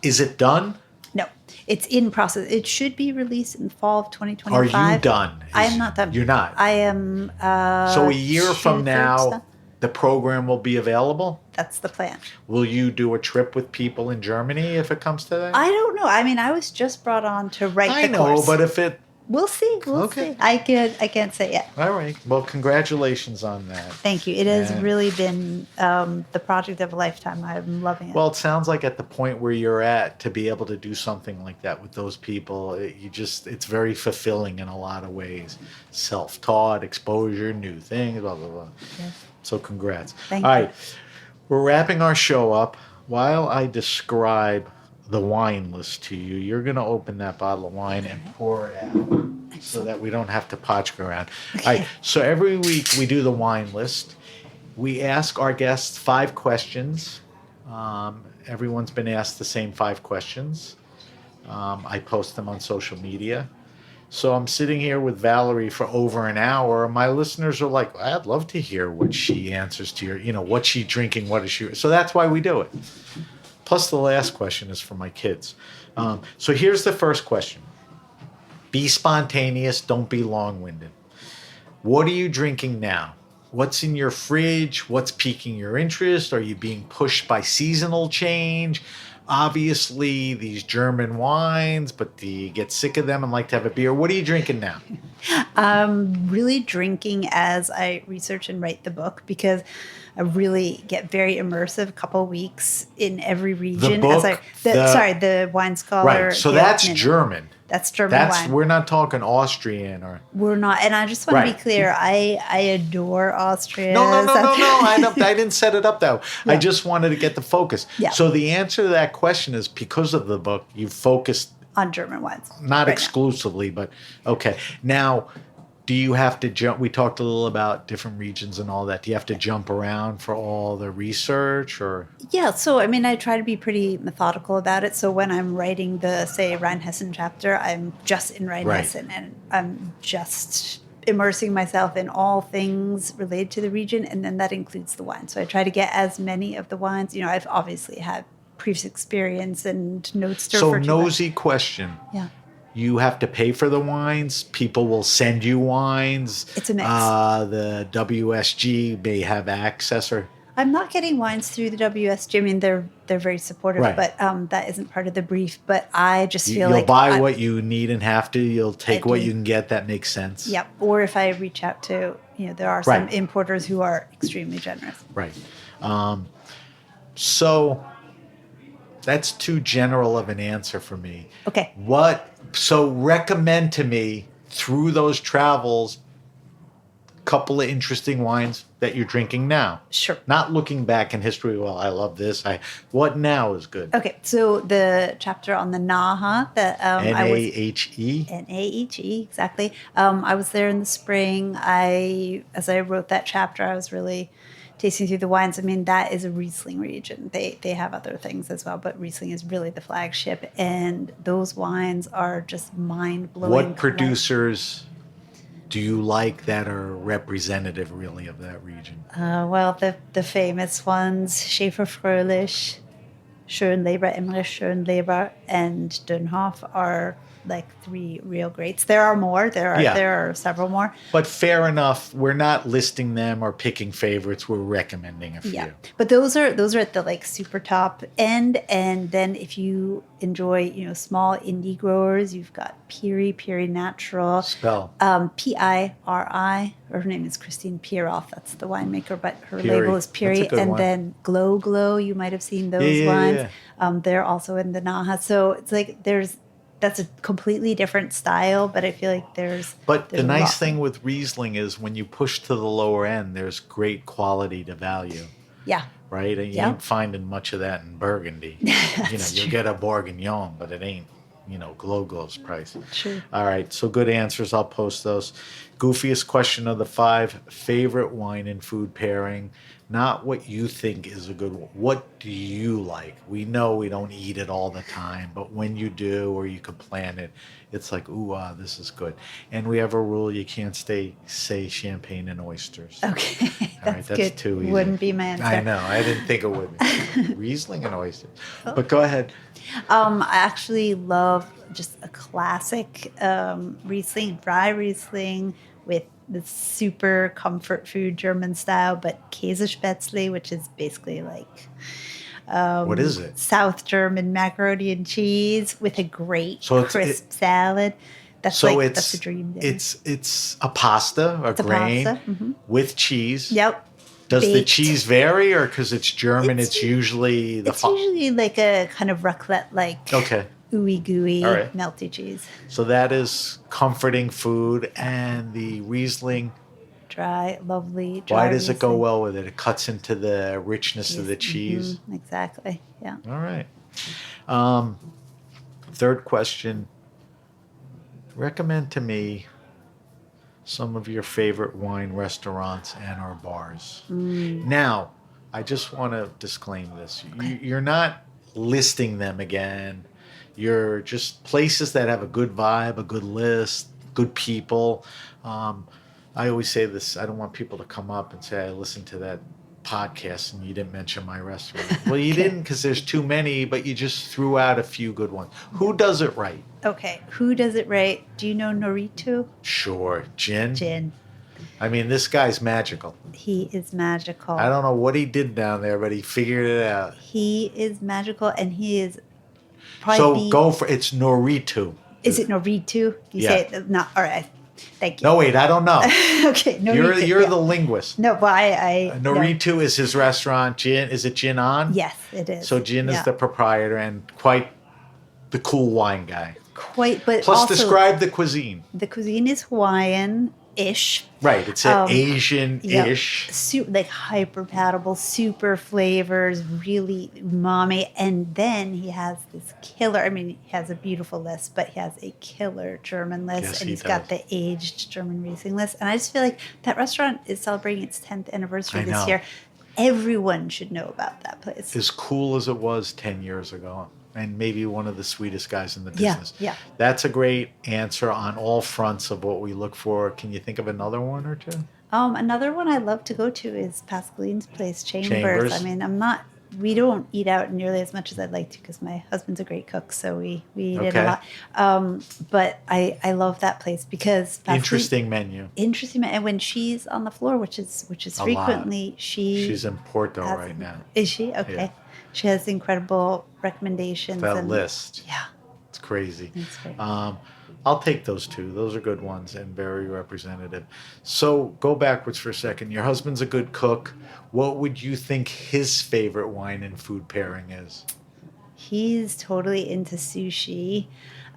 C: is it done?
D: No, it's in process. It should be released in fall of 2025.
C: Are you done?
D: I am not done.
C: You're not?
D: I am.
C: So a year from now, the program will be available?
D: That's the plan.
C: Will you do a trip with people in Germany if it comes to that?
D: I don't know. I mean, I was just brought on to write the course.
C: I know, but if it...
D: We'll see. We'll see. I can't say yet.
C: All right. Well, congratulations on that.
D: Thank you. It has really been the project of a lifetime. I'm loving it.
C: Well, it sounds like at the point where you're at, to be able to do something like that with those people, it's very fulfilling in a lot of ways. Self-taught, exposure, new things, blah, blah, blah.
D: Yes.
C: So congrats.
D: Thank
C: you. All
D: you.
C: right. We're wrapping our show up. While I describe the wine list to you, you're going to open that bottle of wine and pour it out so that we don't have to potch around. Okay. All right, so every week we do the wine list. We ask our guests 5 questions. Everyone's been asked the same 5 questions. I post them on social media. So I'm sitting here with Valerie for over an hour. My listeners are like, I'd love to hear what she answers to your, what's she drinking, what is she... So that's why we do it. Plus, the last question is for my kids. So here's the first question. Be spontaneous. Don't be long-winded. What are you drinking now? What's in your fridge? What's piquing your interest? Are you being pushed by seasonal change? Obviously, these German wines, but do you get sick of them and like to have a beer? What are you drinking now?
D: I'm really drinking as I research and write the book because I really get very immersive. A couple of weeks in every region.
C: The book?
D: The Wine Scholar.
C: Right, so that's German.
D: That's German wine.
C: We're not talking Austrian or...
D: We're not. And I just want to be clear. I adore Austria.
C: No. I didn't set it up that way. Yeah. I just wanted to get the focus. Yeah. So the answer to that question is because of the book, you focused...
D: on German wines.
C: Not exclusively, but okay. Now, do you have to jump? We talked a little about different regions and all that. Do you have to jump around for all the research or?
D: Yeah. So, I mean, I try to be pretty methodical about it. So when I'm writing the, say, Rheinhessen chapter, I'm just in Rheinhessen and I'm just immersing myself in all things related to the region. And then that includes the wine. So I try to get as many of the wines. I've obviously had previous experience and notes to refer to.
C: So nosy question.
D: Yeah.
C: You have to pay for the wines. People will send you wines.
D: It's a mix.
C: The WSG may have access, or
D: I'm not getting wines through the WSG. I mean, they're very supportive, but that isn't part of the brief. But I just feel
C: you'll buy what you need and have to. You'll take what you can get. That makes sense.
D: Yep. Or if I reach out to, there are some importers who are extremely generous.
C: Right. So that's too general of an answer for me.
D: Okay.
C: So recommend to me through those travels a couple of interesting wines that you're drinking now.
D: Sure.
C: Not looking back in history, well, I love this. What now is good?
D: Okay, so the chapter on the Nahe that
C: Nahe.
D: Nahe, exactly. I was there in the spring. As I wrote that chapter, I was really tasting through the wines. I mean, that is a Riesling region. They have other things as well, but Riesling is really the flagship. And those wines are just mind-blowing.
C: What producers do you like that are representative, really, of that region?
D: Well, the famous ones, Schäfer-Fröhlich, Schönleber, Emmerich Schönleber, and Dönhoff are like 3 real greats. There are more. There are several more.
C: But fair enough. We're not listing them or picking favorites. We're recommending a few. Yeah,
D: but those are at the like super top end. And then if you enjoy small indie growers, you've got Piri Natural.
C: Spell.
D: Piri. Her name is Christine Pieroff. That's the winemaker, but her label is Piri. And one. Then Glow. You might have seen those wines. Yeah. They're also in the Nahe. So it's like that's a completely different style, but I feel like there's
C: the nice thing with Riesling is when you push to the lower end, there's great quality to value.
D: Yeah.
C: right? And you
D: Yep.
C: ain't finding much of that in Burgundy. You'll get a Bourguignon, but it ain't, Gloglo's price.
D: True.
C: All right, so good answers. I'll post those. Goofiest question of the 5, favorite wine and food pairing. Not what you think is a good one. What do you like? We know we don't eat it all the time, but when you do or you can plan it, it's like, ooh, this is good. And we have a rule, you can't say champagne and oysters.
D: Okay,
C: All right, that's
D: good.
C: too easy.
D: Wouldn't be my answer.
C: I know, I didn't think it would be. Riesling and oysters. But go ahead.
D: I actually love just a classic Riesling, dry Riesling with the super comfort food German style, but Käsespätzle, which is basically like
C: What is it?
D: South German macaroni and cheese with a great
C: So
D: crisp salad. That's that's a dream dinner.
C: It's a pasta, a grain
D: pasta, mhm.
C: with cheese.
D: Yep.
C: Does the
D: Baked.
C: cheese vary, or because it's German, it's usually the
D: It's usually like a kind of raclette, like
C: Okay.
D: ooey gooey,
C: All right.
D: melty cheese.
C: So that is comforting food, and the Riesling.
D: Dry, lovely. Dry
C: Why does it go
D: Riesling.
C: well with it? It cuts into the richness of the cheese.
D: Mhm, exactly. Yeah.
C: All right. Third question. Recommend to me some of your favorite wine restaurants and or bars. Now, I just want to disclaim this. You're not listing them again. You're just places that have a good vibe, a good list, good people. I always say this. I don't want people to come up and say, I listened to that podcast and you didn't mention my restaurant. Well, you didn't because there's too many, but you just threw out a few good ones. Who does it right?
D: Okay. Who does it right? Do you know Norito?
C: Sure. Gin?
D: Gin.
C: I mean, this guy's magical.
D: He is magical.
C: I don't know what he did down there, but he figured it out.
D: He is magical, and he is
C: So
D: probably.
C: go for it's Norito.
D: Is it Norito? You
C: Yeah.
D: say it not. All right. Thank you.
C: No, wait, I don't know.
D: Okay. Norito.
C: You're
D: yeah.
C: the linguist.
D: No, but I
C: Norito is his restaurant. Gin, is it Gin On?
D: Yes, it is.
C: So Gin is
D: Yeah.
C: the proprietor and quite the cool wine guy.
D: Quite, but
C: Plus,
D: also
C: describe the cuisine.
D: the cuisine is Hawaiian-ish.
C: Right, it's Asian-ish.
D: Like hyper palatable, super flavors, really umami. And then he has this killer. I mean, he has a beautiful list, but he has a killer German list,
C: Yes,
D: and
C: he
D: he's got
C: does.
D: the aged German Riesling list. And I just feel like that restaurant is celebrating its 10th anniversary
C: I
D: this
C: know.
D: year. Everyone should know about that place.
C: As cool as it was 10 years ago, and maybe one of the sweetest guys in the
D: Yeah,
C: business.
D: yeah.
C: That's a great answer on all fronts of what we look for. Can you think of another one or two?
D: Another one I love to go to is Pascaline's place, Chambers.
C: Chambers.
D: I mean, we don't eat out nearly as much as I'd like to because my husband's a great cook, so we eat it
C: Okay.
D: a lot. But I love that place because
C: Interesting menu.
D: Interesting, and when she's on the floor, which is
C: A
D: frequently,
C: She's in Porto
D: has-
C: right now.
D: Is she okay?
C: Yeah.
D: She has incredible recommendations.
C: That
D: and,
C: list.
D: Yeah,
C: It's crazy.
D: that's great.
C: I'll take those two. Those are good ones and very representative. So go backwards for a second. Your husband's a good cook. What would you think his favorite wine and food pairing is?
D: He's totally into sushi.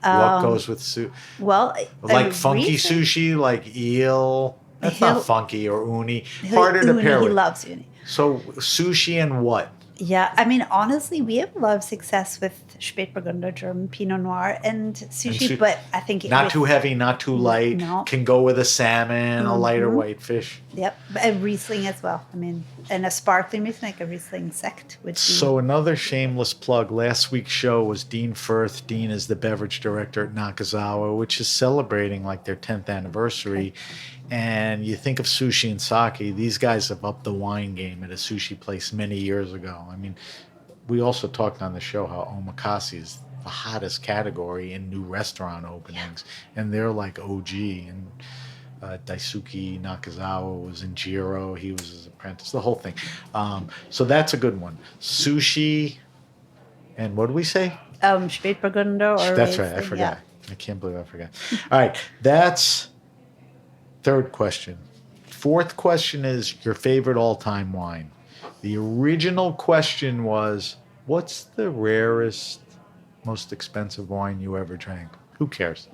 C: What goes with
D: Well,
C: like funky
D: recent-
C: sushi, like eel? That's
D: He'll-
C: not funky or uni. Harder to
D: Uni,
C: pair
D: he
C: with.
D: loves uni.
C: So sushi and what?
D: Yeah, I mean, honestly, we have a lot of success with Spätburgunder, German Pinot Noir, and sushi.
C: su-
D: But I think
C: Not
D: with-
C: too heavy, not too light.
D: No.
C: Can go with a salmon, a lighter
D: Mhm.
C: white fish.
D: Yep, and Riesling as well. I mean, and a sparkling Riesling, like a Riesling sect would be.
C: So another shameless plug. Last week's show was Dean Firth. Dean is the beverage director at Nakazawa, which is celebrating like their 10th anniversary. And you think of sushi and sake, these guys have upped the wine game at a sushi place many years ago. I mean, we also talked on the show how omakase is the hottest category in new restaurant openings. And they're like OG. And Daisuke Nakazawa was in Jiro. He was his apprentice, the whole thing. So that's a good one. Sushi, and what do we say?
D: Spätburgunder or
C: That's right. I
D: Riesling,
C: forgot.
D: yeah.
C: I can't believe I forgot. All right. That's third question. Fourth question is your favorite all-time wine. The original question was, what's the rarest, most expensive wine you ever drank? Who cares?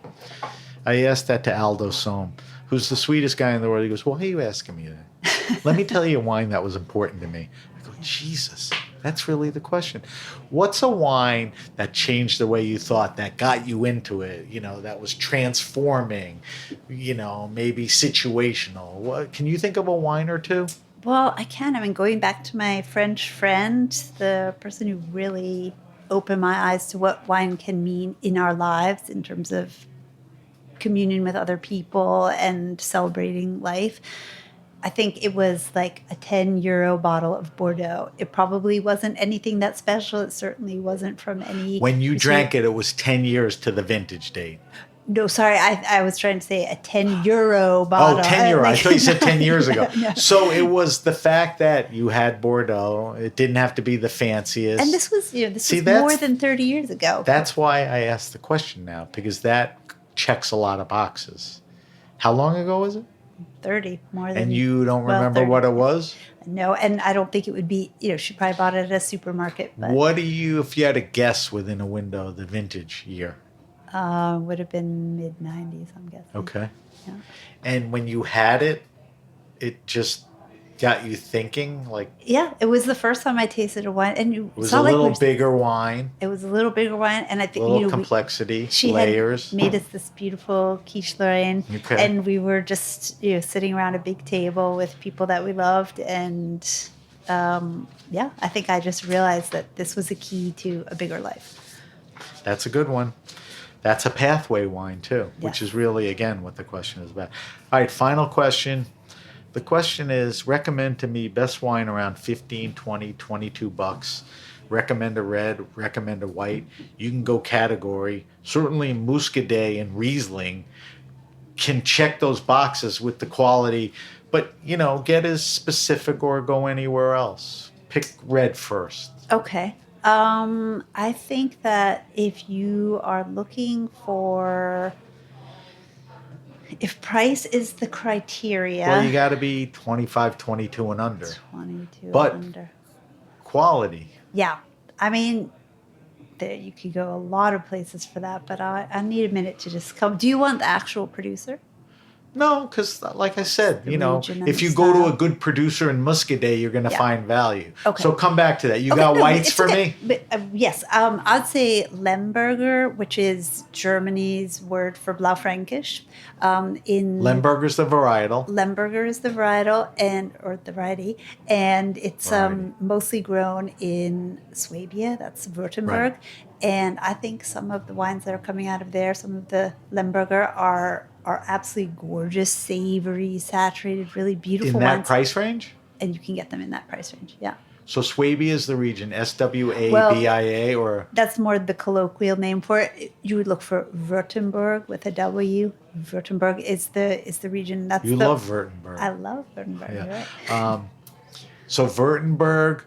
C: I asked that to Aldo Sohm, who's the sweetest guy in the world. He goes, why are you asking me that? Let me tell you a wine that was important to me. I go, Jesus, that's really the question. What's a wine that changed the way you thought, that got you into it, that was transforming, maybe situational? Can you think of a wine or two?
D: Well, I can. I mean, going back to my French friend, the person who really opened my eyes to what wine can mean in our lives in terms of communion with other people and celebrating life. I think it was like a 10 euro bottle of Bordeaux. It probably wasn't anything that special. It certainly wasn't from any...
C: When you drank it, it was 10 years to the vintage date.
D: No, sorry. I was trying to say a 10 euro bottle.
C: Oh, 10 euro. I thought you said 10 years ago.
D: No.
C: So it was the fact that you had Bordeaux. It didn't have to be the fanciest.
D: And this was, was more than 30 years ago.
C: That's why I asked the question now, because that checks a lot of boxes. How long ago was it?
D: 30, more than...
C: And you don't remember
D: 30.
C: what it was?
D: No, and I don't think it would be, she probably bought it at a supermarket. But
C: what do you, if you had to guess within a window, the vintage year?
D: Would have been mid-90s, I'm guessing.
C: Okay.
D: Yeah.
C: And when you had it, it just got you thinking, like...
D: Yeah, it was the first time I tasted a wine. And
C: it was a little bigger wine.
D: It was a little bigger wine. And I think,
C: a little complexity,
D: she
C: layers.
D: Had made us this beautiful quiche Lorraine.
C: Okay.
D: And we were just, sitting around a big table with people that we loved. And, I think I just realized that this was a key to a bigger life.
C: That's a good one. That's a pathway wine, too, which
D: Yes.
C: is really, again, what the question is about. All right, final question. The question is, recommend to me best wine around 15, 20, 22 bucks. Recommend a red, recommend a white. You can go category. Certainly Muscadet and Riesling can check those boxes with the quality, but, get as specific or go anywhere else. Pick red first.
D: Okay. I think that if you are looking for... If price is the criteria...
C: Well, you got to be 25, 22 and under.
D: 22
C: but
D: and under.
C: Quality.
D: Yeah. I mean, you could go a lot of places for that, but I need a minute to just come. Do you want the actual producer?
C: No, because like I said,
D: region and
C: if
D: the
C: you go to
D: style.
C: a good producer in Muscadet, you're going to find value.
D: Okay.
C: So come back to that. You got whites for me?
D: But, yes. I'd say Lemberger, which is Germany's word for Blaufränkisch.
C: Lemberger's the varietal.
D: Lemberger is the varietal or the variety, and it's mostly grown in Swabia, that's Württemberg.
C: Right.
D: And I think some of the wines that are coming out of there, some of the Lemberger are absolutely gorgeous, savory, saturated, really beautiful
C: In that
D: wines.
C: price range?
D: And you can get them in that price range, yeah.
C: So Swabia is the region, Swabia, or...
D: That's more the colloquial name for it. You would look for Württemberg with a W. Württemberg is the region. That's
C: You love Württemberg.
D: I love Württemberg,
C: Yeah.
D: right?
C: So Württemberg,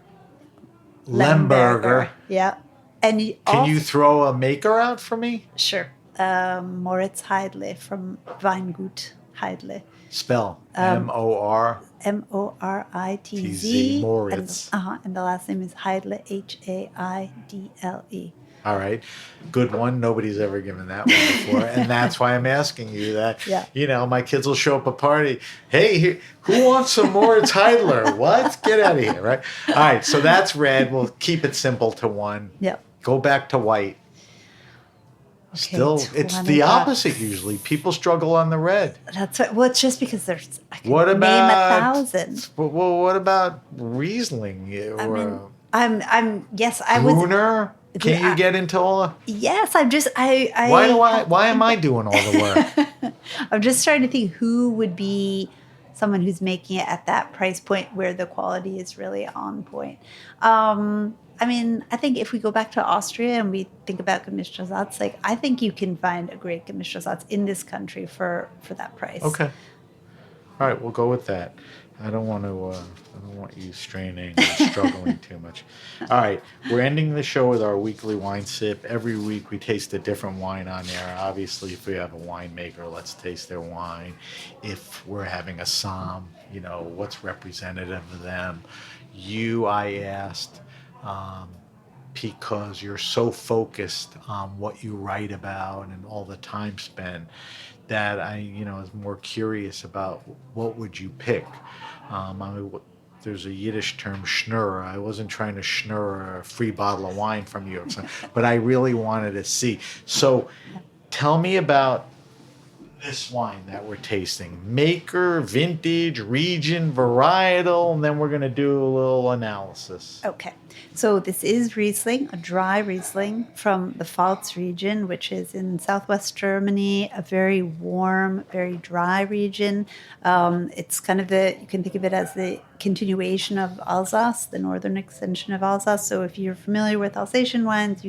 C: Lemberger.
D: Yeah. And
C: Can you throw a maker out for me?
D: Sure. Moritz Heidle from Weingut Heidle.
C: Spell. M-O-R.
D: Moritz.
C: Moritz.
D: And the last name is Heidle, Haidle.
C: All right. Good one. Nobody's ever given that one before. And that's why I'm asking you that.
D: Yeah.
C: My kids will show up at a party. Hey, who wants some Moritz Heidler? What? Get out of here, right? All right. So that's red. We'll keep it simple to one.
D: Yep.
C: Go back to white.
D: Okay,
C: Still, it's the
D: 20
C: opposite
D: bucks.
C: Usually. People struggle on the red.
D: That's right. Well, it's just because I can
C: What
D: name
C: about
D: 1,000.
C: Well, what about Riesling or
D: Yes, I would.
C: Gruner? Can you get into all of...
D: Yes, I'm just
C: Why am I doing all the work?
D: I'm just trying to think who would be someone who's making it at that price point where the quality is really on point. I think if we go back to Austria and we think about Gemischtersatz, I think you can find a great Gemischtersatz in this country for that price.
C: Okay. All right, we'll go with that. I don't want you straining or struggling too much. All right, we're ending the show with our weekly wine sip. Every week we taste a different wine on there. Obviously, if we have a winemaker, let's taste their wine. If we're having a somm, what's representative of them. I asked, because you're so focused on what you write about and all the time spent that I, was more curious about what would you pick. There's a Yiddish term, schnurr. I wasn't trying to schnurr a free bottle of wine from you, but I really wanted to see. So tell me about this wine that we're tasting. Maker, vintage, region, varietal, and then we're going to do a little analysis.
D: Okay. So this is Riesling, a dry Riesling from the Pfalz region, which is in southwest Germany, a very warm, very dry region. It's kind of you can think of it as the continuation of Alsace, the northern extension of Alsace. So if you're familiar with Alsatian wines,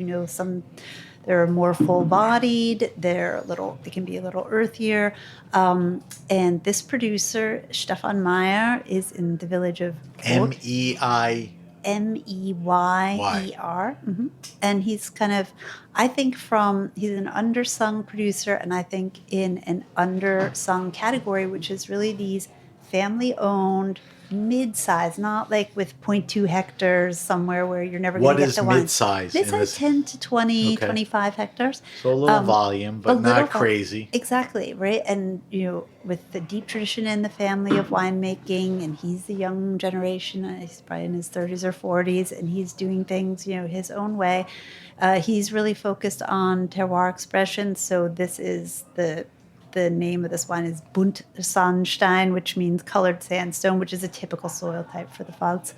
D: they're more full-bodied. They can be a little earthier. And this producer, Stefan Meyer, is in the village of
C: Meiyer.
D: Meiyer. Mm-hmm. And he's kind of, he's an undersung producer, and I think in an undersung category, which is really these family-owned, mid-size, not like with 0.2 hectares somewhere where you're never going to get the wine.
C: What is mid-size?
D: Mid-size, 10 to 20, 25 hectares.
C: So a little volume, but not crazy.
D: Exactly, right? And, with the deep tradition in the family of winemaking, and he's the young generation, he's probably in his 30s or 40s, and he's doing things, his own way. He's really focused on terroir expression, so this is the name of this wine is Bunt Sandstein, which means colored sandstone, which is a typical soil type for the Pfalz.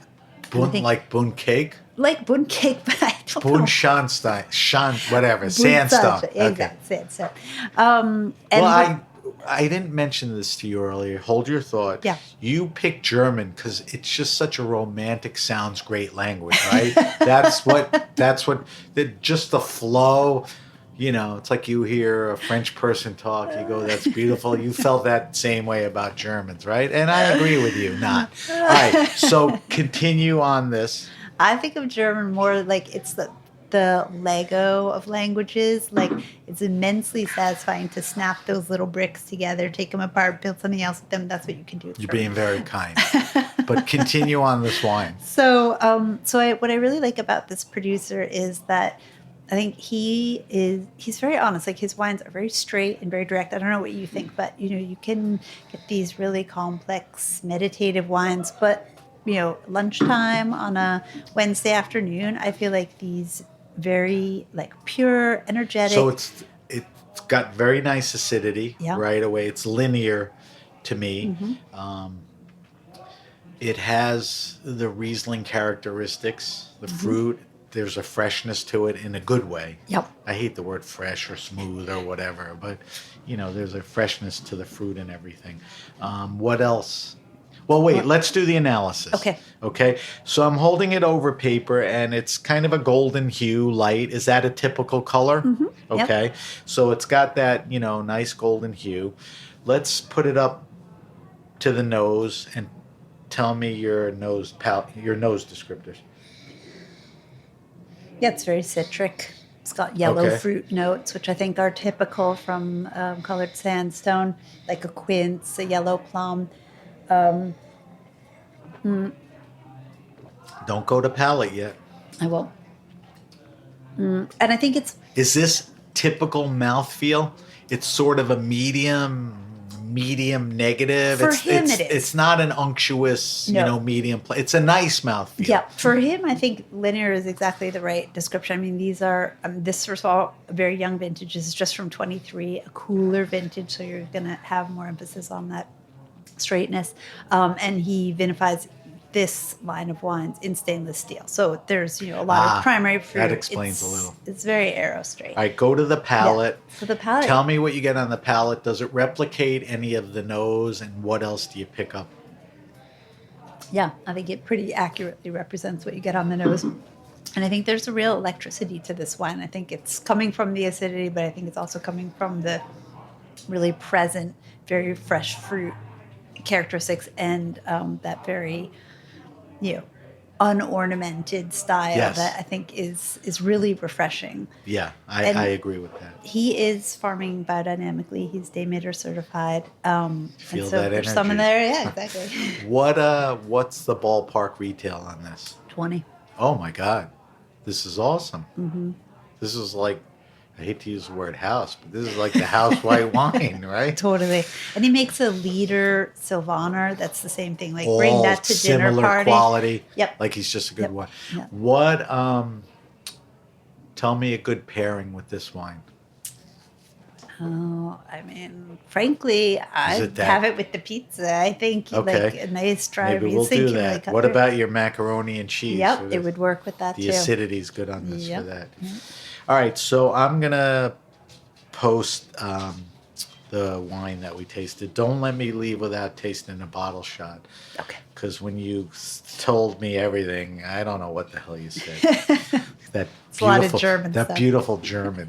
C: Bunt, like bunt cake?
D: Like bunt cake, but I don't know.
C: Bunt Sandstein, whatever, sandstone.
D: Exactly, sandstone.
C: I didn't mention this to you earlier. Hold your thought.
D: Yeah.
C: You picked German because it's just such a romantic, sounds great language, right? Just the flow. It's like you hear a French person talk, you go, that's beautiful. You felt that same way about Germans, right? And I agree with you, not. All right, so continue on this.
D: I think of German more like it's the Lego of languages. Like, it's immensely satisfying to snap those little bricks together, take them apart, build something else with them. That's what you can do with
C: You're
D: German.
C: being very kind. But continue on this wine.
D: So, what I really like about this producer is that I think he's very honest. Like, his wines are very straight and very direct. I don't know what you think, but you can get these really complex meditative wines, but lunchtime on a Wednesday afternoon, I feel like these very pure, energetic.
C: So it's got very nice acidity right away. It's linear to me. Mm-hmm. It has the Riesling characteristics, the fruit. There's a freshness to it in a good way.
D: Yep.
C: I hate the word fresh or smooth or whatever, but there's a freshness to the fruit and everything. What else? Well, wait, let's do the analysis. Okay. So I'm holding it over paper, and it's kind of a golden hue, light. Is that a typical color?
D: Mm-hmm.
C: Okay.
D: Yep.
C: So it's got that, nice golden hue. Let's put it up to the nose and tell me your nose descriptors.
D: Yeah, it's very citric. It's got yellow fruit notes, which I think are typical from colored sandstone, like a quince, a yellow plum.
C: Don't go to palate yet.
D: I won't. And I think it's...
C: Is this typical mouthfeel? It's sort of a medium negative.
D: For him, it is.
C: It's not an unctuous, medium. It's a nice mouthfeel.
D: Yeah, for him, I think linear is exactly the right description. I mean, these are, this first of all, a very young vintage. This is just from 23, a cooler vintage, so you're going to have more emphasis on that straightness. And he vinifies this line of wines in stainless steel. So there's, a lot of primary fruit.
C: That explains a little.
D: It's very aero straight.
C: All right, go to the palate.
D: Yeah. So the palate.
C: Tell me what you get on the palate. Does it replicate any of the nose, and what else do you pick up?
D: Yeah, I think it pretty accurately represents what you get on the nose. And I think there's a real electricity to this wine. I think it's coming from the acidity, but I think it's also coming from the really present, very fresh fruit characteristics and that very, unornamented style that I think is really refreshing.
C: Yeah, I agree with that.
D: He is farming biodynamically. He's Demeter certified.
C: Feel that energy.
D: There's some in there. Yeah, exactly.
C: What's the ballpark retail on this?
D: 20.
C: Oh my God. This is awesome. This is like, I hate to use the word house, but this is like the house white wine, right?
D: Totally. And he makes a liter Sylvaner. That's the same thing. Like
C: All
D: bring that to dinner
C: similar
D: party.
C: quality.
D: Yep.
C: Like he's just a good wine.
D: Yep.
C: What, tell me a good pairing with this wine.
D: Oh, I mean, frankly, I
C: it that?
D: have it with the pizza. I think
C: Okay.
D: like a nice dry
C: Maybe we'll
D: rinsing
C: do
D: can really
C: that.
D: cut
C: What
D: through.
C: about your macaroni and cheese?
D: Yep, it would work with that
C: The
D: too.
C: acidity is good on this for
D: Yep.
C: that. All right, so I'm going to post the wine that we tasted. Don't let me leave without tasting a bottle shot.
D: Okay.
C: Because when you told me everything, I don't know what the hell you said. That
D: It's a lot of German
C: that
D: stuff.
C: beautiful German.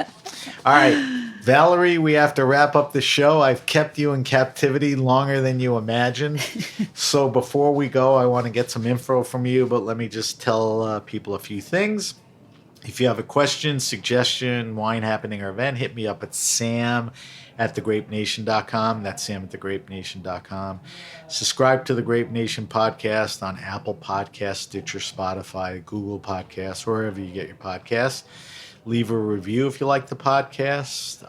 C: All right, Valerie, we have to wrap up the show. I've kept you in captivity longer than you imagined. So before we go, I want to get some info from you, but let me just tell people a few things. If you have a question, suggestion, wine happening, or event, hit me up at sam@thegrapenation.com. That's sam@thegrapenation.com. Subscribe to the Grape Nation podcast on Apple Podcasts, Stitcher, Spotify, Google Podcasts, wherever you get your podcasts. Leave a review if you like the podcast,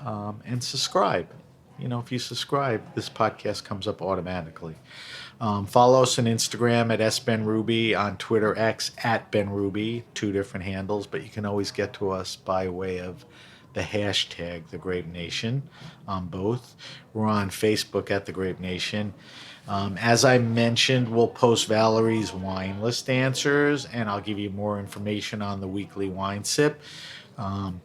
C: and subscribe. You know, if you subscribe, this podcast comes up automatically. Follow us on Instagram at sbenruby, on Twitter X at benruby, 2 different handles, but you can always get to us by way of the hashtag The Grape Nation on both. We're on Facebook at The Grape Nation. As I mentioned, we'll post Valerie's wine list answers, and I'll give you more information on the weekly wine sip. I'm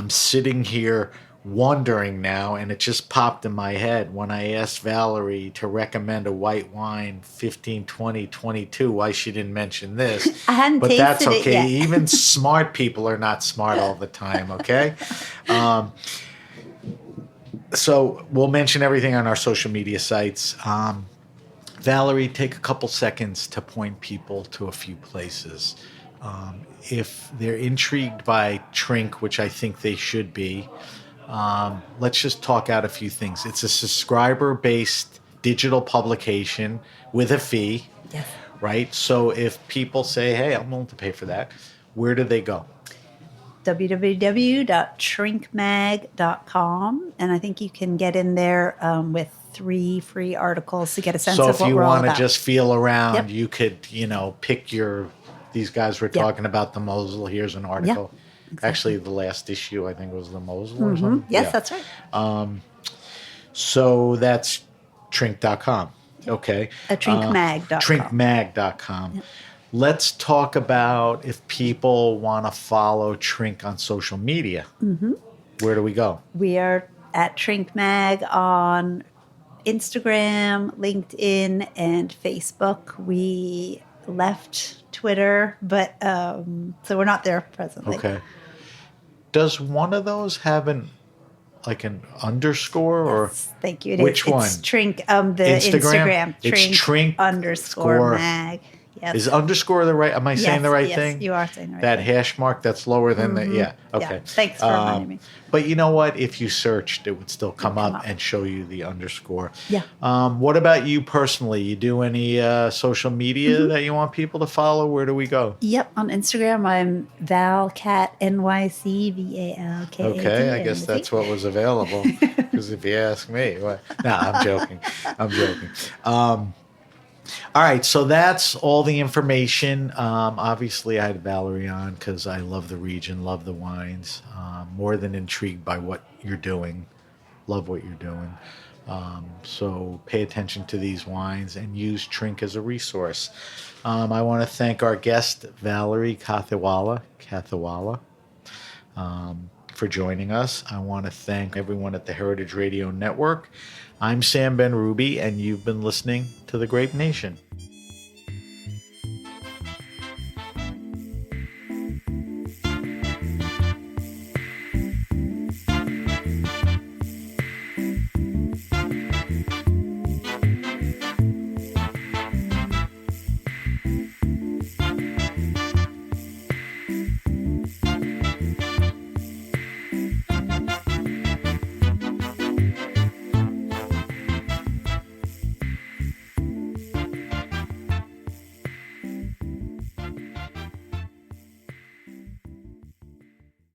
C: sitting here wondering now, and it just popped in my head when I asked Valerie to recommend a white wine 15, 20, 22, why she didn't mention this.
D: I hadn't
C: but
D: tasted
C: that's
D: it
C: okay.
D: yet.
C: Even smart people are not smart all the time, okay? So we'll mention everything on our social media sites. Valerie, take a couple seconds to point people to a few places. If they're intrigued by Trink, which I think they should be, let's just talk out a few things. It's a subscriber-based digital publication with a fee,
D: Yes.
C: right? So if people say, hey, I'm willing to pay for that, where do they go?
D: www.trinkmag.com, and I think you can get in there with 3 free articles to get a sense
C: So
D: of
C: if
D: what
C: you
D: we're all
C: want to
D: about.
C: just feel around,
D: Yep.
C: you could, pick these guys were talking about the Mosel. Here's an article.
D: exactly.
C: Actually, the last issue, I think, was the Mosel or something.
D: Yes,
C: Yeah.
D: that's right.
C: So that's trink.com. Okay.
D: Trinkmag.com.
C: Trinkmag.com. Let's talk about if people want to follow Trink on social media. Where do we go?
D: We are at Trinkmag on Instagram, LinkedIn, and Facebook. We left Twitter, but so we're not there presently.
C: Okay. Does one of those have an underscore or
D: Thank you.
C: which one?
D: It's Trink. The Instagram.
C: It's Trink
D: underscore
C: score.
D: mag. Yes.
C: Is underscore the right? Am I saying the right
D: yes,
C: thing?
D: You are saying the right
C: That
D: thing.
C: hash mark that's lower than the yeah. Okay.
D: Yeah. Thanks for reminding me.
C: But you know what? If you searched, it would still come
D: come
C: up
D: up.
C: and show you the underscore.
D: Yeah.
C: What about you personally? You do any social media that you want people to follow? Where do we go?
D: Yep, on Instagram I'm ValCat NYC VALKAT.
C: Okay, I guess that's what was available. Because if you ask me, what? No, I'm joking. I'm joking. All right, so that's all the information. Obviously, I had Valerie on because I love the region, love the wines. More than intrigued by what you're doing. Love what you're doing. So pay attention to these wines and use Trink as a resource. I want to thank our guest, Valerie Kathawala, for joining us. I want to thank everyone at the Heritage Radio Network. I'm Sam Ben Ruby, and you've been listening to The Grape Nation.